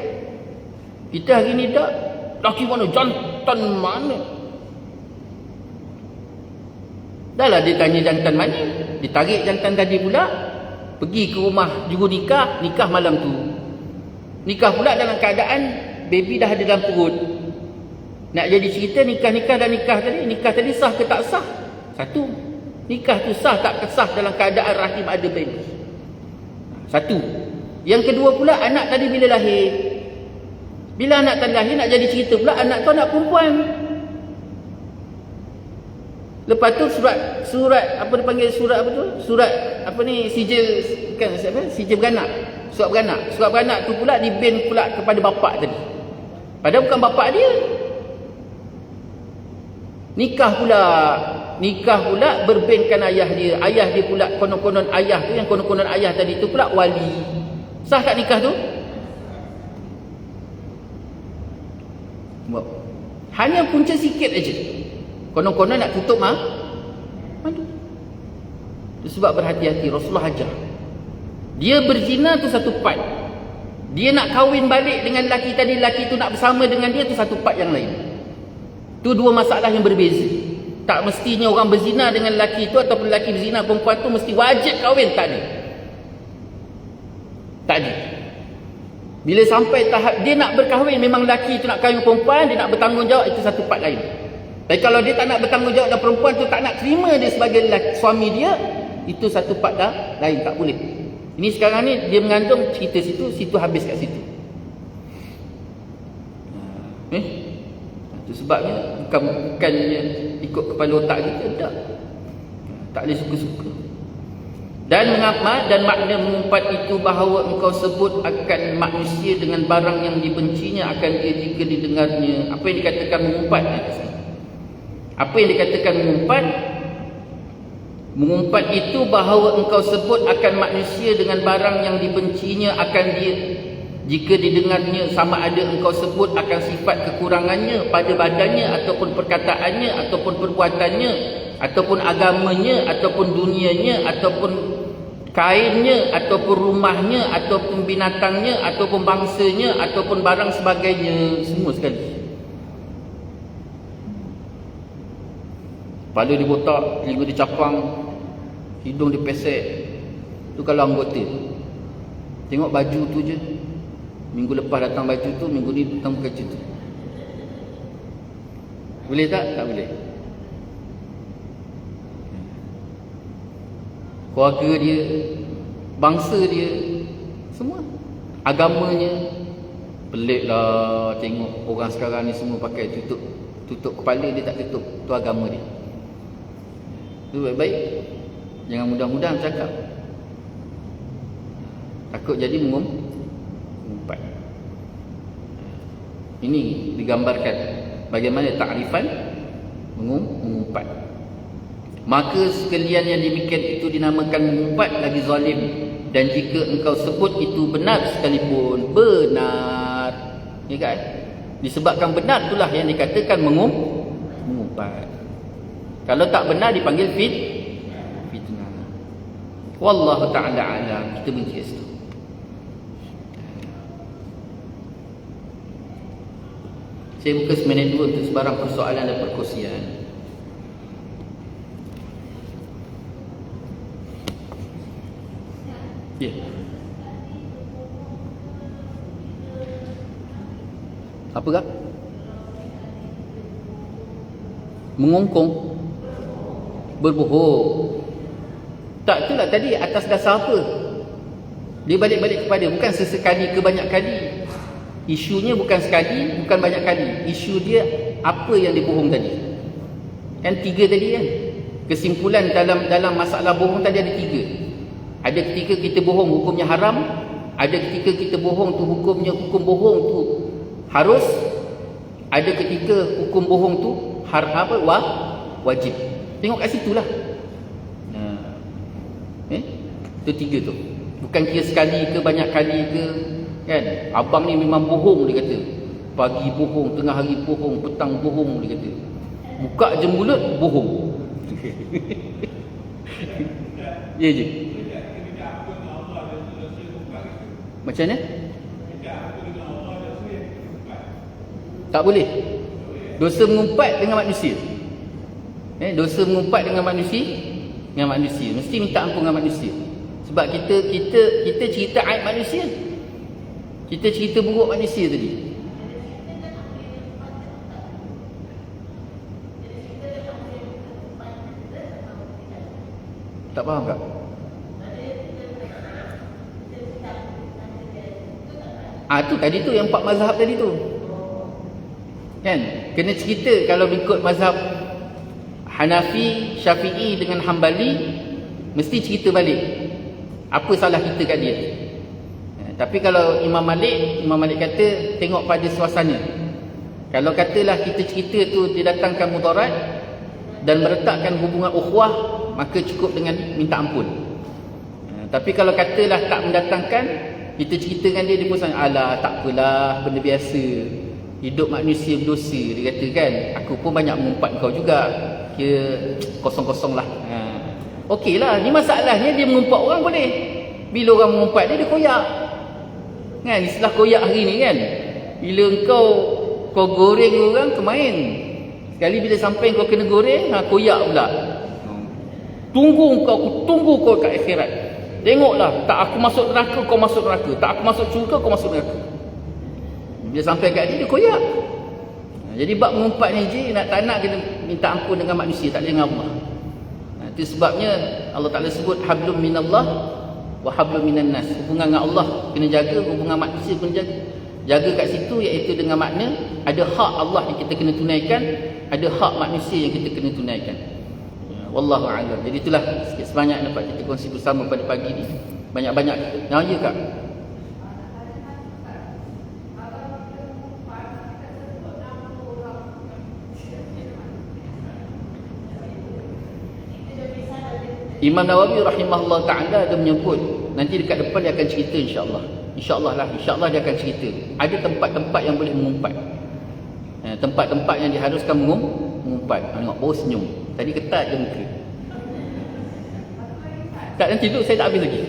Kita hari ni tak, lelaki mana, jantan mana. Dah lah dia tanya jantan mana, ditarik jantan tadi pula, pergi ke rumah juru nikah, nikah malam tu. Nikah pula dalam keadaan baby dah ada dalam perut. Nak jadi cerita nikah tadi sah ke tak sah? Satu, nikah tu sah tak sah dalam keadaan rahim ada baby. Satu. Yang kedua pula, anak tadi bila lahir. Bila anak tadi lahir nak jadi cerita pula, anak tu anak perempuan. Lepas tu surat apa dipanggil surat apa tu? Surat apa ni, sijil kan apa? Sijil beranak. Surat beranak. Surat beranak tu pula diben pula kepada bapak tadi. Padahal bukan bapak dia. Nikah pula berbenkan ayah dia. Ayah dia pula konon-konon ayah tu, yang konon-konon ayah tadi tu pula wali. Sah tak nikah tu? Hanya punca sikit aja. Konon-konon nak tutup madu. Itu sebab berhati-hati. Rasulullah ajar. Dia berzina tu satu part. Dia nak kahwin balik dengan lelaki tadi, lelaki tu nak bersama dengan dia tu satu part yang lain. Tu dua masalah yang berbeza. Tak mestinya orang berzina dengan lelaki tu ataupun lelaki berzina perempuan tu mesti wajib kahwin. Tak ada. Tak ada. Bila sampai tahap dia nak berkahwin, memang lelaki tu nak kahwin perempuan, dia nak bertanggungjawab, itu satu part lain. Tapi kalau dia tak nak bertanggungjawab dan perempuan tu tak nak terima dia sebagai suami dia, itu satu part dah lain, tak boleh. Ini sekarang ni dia mengandung cerita situ habis kat situ. Itu sebabnya bukannya ikut kepala otak kita, tak boleh suka-suka. Dan makna mengumpat itu bahawa engkau sebut akan manusia dengan barang yang dibencinya akan dia jika didengarnya. Apa yang dikatakan mengumpat? Apa yang dikatakan mengumpat? Mengumpat itu bahawa engkau sebut akan manusia dengan barang yang dibencinya akan dia jika didengarnya, sama ada engkau sebut akan sifat kekurangannya pada badannya ataupun perkataannya ataupun perbuatannya ataupun agamanya ataupun dunianya ataupun kainnya ataupun rumahnya ataupun binatangnya ataupun bangsanya ataupun barang sebagainya, semua sekali. Kepala dibotak, telinga dicapang, hidung dipesek. Tu kalau anggota. Tengok baju tu je. Minggu lepas datang baju tu, minggu ni datang baju tu. Boleh tak? Tak boleh. Keluarga dia, bangsa dia, semua. Agamanya. Peliklah tengok orang sekarang ni semua pakai tutup kepala, dia tak tutup. Tu agama dia. Tu baik-baik. Jangan mudah-mudahan cakap. Takut jadi mengumpat. Ini digambarkan bagaimana takrifan mengumpat. Maka sekalian yang demikian itu dinamakan mengumpat lagi zalim. Dan jika engkau sebut itu benar sekalipun, benar, ya kan? Disebabkan benar itulah yang dikatakan mengumpat. Kalau tak benar dipanggil fitnah. Wallahu ta'ala alam. Kita benci kat situ. Saya buka seminit 2 untuk sebarang persoalan dan perkongsian. Ya. Apa kak? Mengongkong, berbohong. Tak, itulah tadi atas dasar apa? Dia balik-balik kepada bukan sesekali ke banyak kali. Isunya bukan sekali, bukan banyak kali. Isu dia apa yang dia bohong tadi. Kan 3 tadi kan. Kesimpulan dalam masalah bohong tadi ada 3. Ada ketika kita bohong hukumnya haram, ada ketika kita bohong tu hukum bohong tu harus, ada ketika hukum bohong tu wajib. Tengok kat situlah. Itu 3 tu. Bukan kira sekali ke banyak kali ke, kan? Abang ni memang bohong dia kata. Pagi bohong, tengah hari bohong, petang bohong dia kata. Buka je mulut bohong. Ya je. Macam mana? Tak boleh. Dosa mengumpat dengan manusia. Dosa mengumpat dengan manusia. Mesti minta ampun dengan manusia. Sebab kita cerita aib manusia. Kita cerita buruk manusia tadi. Tak faham tak? Tu tadi tu yang 4 mazhab tadi tu. Kan? Kena cerita kalau ikut mazhab Hanafi, Syafi'i dengan Hambali, mesti cerita balik apa salah kita kat dia. Tapi kalau Imam Malik kata tengok pada suasana. Kalau katalah kita cerita tu didatangkan mudarat dan meletakkan hubungan ukhuwah, maka cukup dengan minta ampun. Tapi kalau katalah tak mendatangkan, kita ceritakan dia pun sangat, alah tak apalah, benda biasa, hidup manusia berdosa, dia kata kan, aku pun banyak mengumpat kau juga, kira kosong-kosong lah. Okey lah, ni masalahnya dia mengumpat orang boleh. Bila orang mengumpat dia koyak kan, istilah koyak hari ni kan, bila kau goreng orang kemain, sekali bila sampai kau kena goreng, koyak pula. Aku tunggu kau kat akhirat. Tengoklah, tak aku masuk neraka, kau masuk neraka. Tak aku masuk syurga, kau masuk neraka. Bila sampai kat dia koyak. Jadi bab mengumpat ni je, tak nak kita minta ampun dengan manusia, tak boleh dengan Allah. Itu sebabnya Allah Ta'ala sebut hablum minallah wa hablum minan nas. Hubungan dengan Allah kena jaga, hubungan manusia kena jaga. Jaga kat situ iaitu dengan makna ada hak Allah yang kita kena tunaikan, ada hak manusia yang kita kena tunaikan. Wallahu a'lam. Jadi itulah sikit sebanyak dapat kita kongsi bersama pada pagi ni. Banyak-banyak. Ya kak. Imam Nawawi rahimahullah ta'ala ada menyebut, nanti dekat depan dia akan cerita insya-Allah. InsyaAllah dia akan cerita. Ada tempat-tempat yang boleh mengumpat. Tempat-tempat yang diharuskan mengumpat. Tengok, baru senyum. Tadi ketat je muka. Tak, nanti duduk saya tak habis lagi.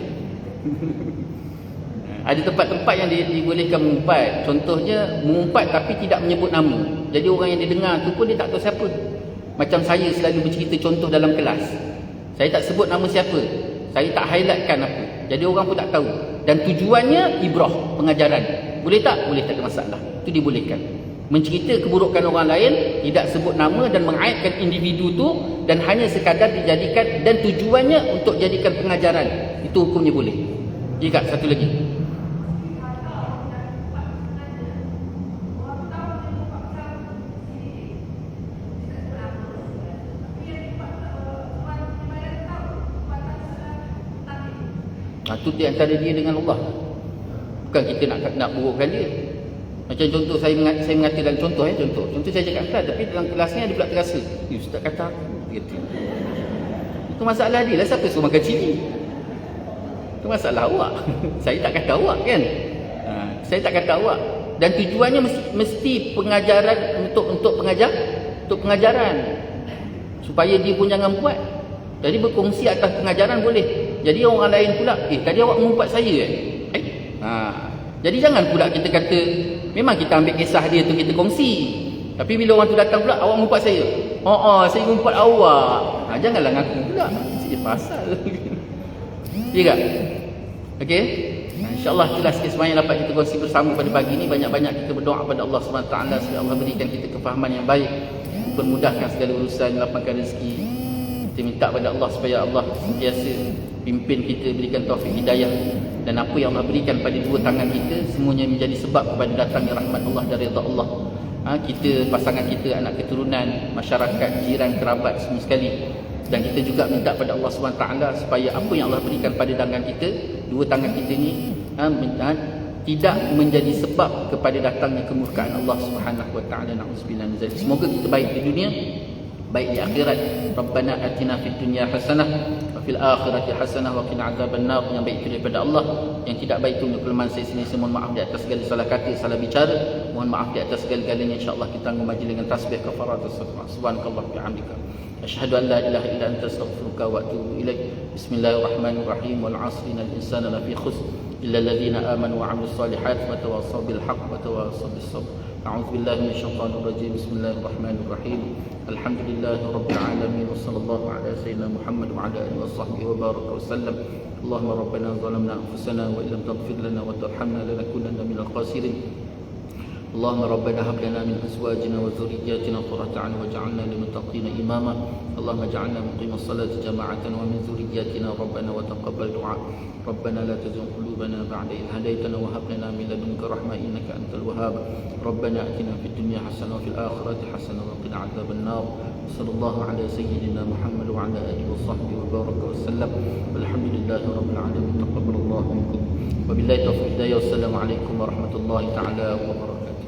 Ada tempat-tempat yang dibolehkan mengumpat. Contohnya, mengumpat tapi tidak menyebut nama. Jadi orang yang didengar tu pun dia tak tahu siapa. Macam saya selalu bercerita contoh dalam kelas. Saya tak sebut nama siapa. Saya tak highlightkan apa. Jadi orang pun tak tahu. Dan tujuannya ibrah, pengajaran. Boleh tak? Boleh, tak ada masalah. Itu dibolehkan. Mencerita keburukan orang lain, tidak sebut nama dan mengaitkan individu tu, dan hanya sekadar dijadikan, dan tujuannya untuk jadikan pengajaran. Itu hukumnya boleh. Jika satu lagi. Itu di antara dia dengan Allah. Bukan kita nak burukkan dia. Macam contoh saya mengatakan contoh saya cakap kelas, tapi dalam kelasnya dia pula terasa, ustaz kata aku gitu. Itu masalah dia lah, siapa suruh makan cili? Itu masalah awak. Saya tak kata awak kan. Saya tak kata awak. Dan tujuannya mesti pengajaran untuk pengajaran. Supaya dia pun jangan buat. Jadi berkongsi atas pengajaran boleh. Jadi orang lain pula, tadi awak mengumpat saya jadi jangan pula kita kata, memang kita ambil kisah dia tu kita kongsi, tapi bila orang tu datang pula, awak mengumpat saya. Saya mengumpat awak. Janganlah ngaku pula, saya pasal. Ya tak? Okey? InsyaAllah itulah sikit semuanya dapat kita kongsi bersama pada pagi ini. Banyak-banyak kita berdoa kepada Allah SWT supaya Allah berikan kita kefahaman yang baik, mempermudahkan segala urusan, lapangkan rezeki. Kita minta kepada Allah supaya Allah sentiasa pimpin kita, berikan taufik hidayah, dan apa yang Allah berikan pada dua tangan kita semuanya menjadi sebab kepada datangnya rahmat Allah dan redha Allah. Kita, pasangan kita, anak keturunan, masyarakat, jiran, kerabat, semua sekali. Dan kita juga minta pada Allah SWT supaya apa yang Allah berikan pada tangan kita, dua tangan kita ni tidak menjadi sebab kepada datangnya kemurkaan Allah Subhanahu wa taala. Na'udzubillah min zalik. Semoga kita baik di dunia, baik di akhirat. Rabbana atina fid dunya hasanah wa fil akhirati hasanah wa qina adzabannar. Yang baik itu daripada Allah, yang tidak baik itu kelemahan saya sendiri. Saya mohon maaf di atas segala salah kata, salah bicara. Mohon maaf di atas segala-galanya. Insya-Allah kita tangguh majlis dengan tasbih kafaratus subhanakallah bihamdika. Asyhadu an la ilaha illa anta astaghfiruka wa atubu ilaik. Bismillahirrahmanirrahim. Wal 'asri innal insana lafi khusr illa alladhina amanu wa 'amilus solihati wa tawassaw bil haqq wa tawassaw bis sabr. A'udzu billahi minasyaitonir rajim. Bismillahirrahmanirrahim. Alhamdulillahi rabbil alamin wa sallallahu ala sayyidina Muhammad wa ala alihi wa sahbihi wa baraka wa sallam. Allahumma rabbana zalamna anfusana wa illam taghfir lana wa tarhamna lanakunanna minal khasirin. اللهم ربنا هب لنا من ازواجنا وذرياتنا قرة اعين واجعلنا للمتقين اماما. اللهم اجعلنا مقيم الصلاة جماعة ومن ذرياتنا ربنا وتقبل دعاء. ربنا لا تزغ قلوبنا بعد إذ هديتنا وهب لنا من لدنك رحمة إنك أنت الوهاب. ربنا آتنا في الدنيا حسنة وفي الآخرة حسنة وقنا عذاب النار. صلى الله على سيدنا محمد وعلى آله وصحبه وبارك وسلم. والحمد لله رب العالمين. تقبل الله منكم وبالله التوفيق. والسلام عليكم ورحمة الله تعالى وبركاته.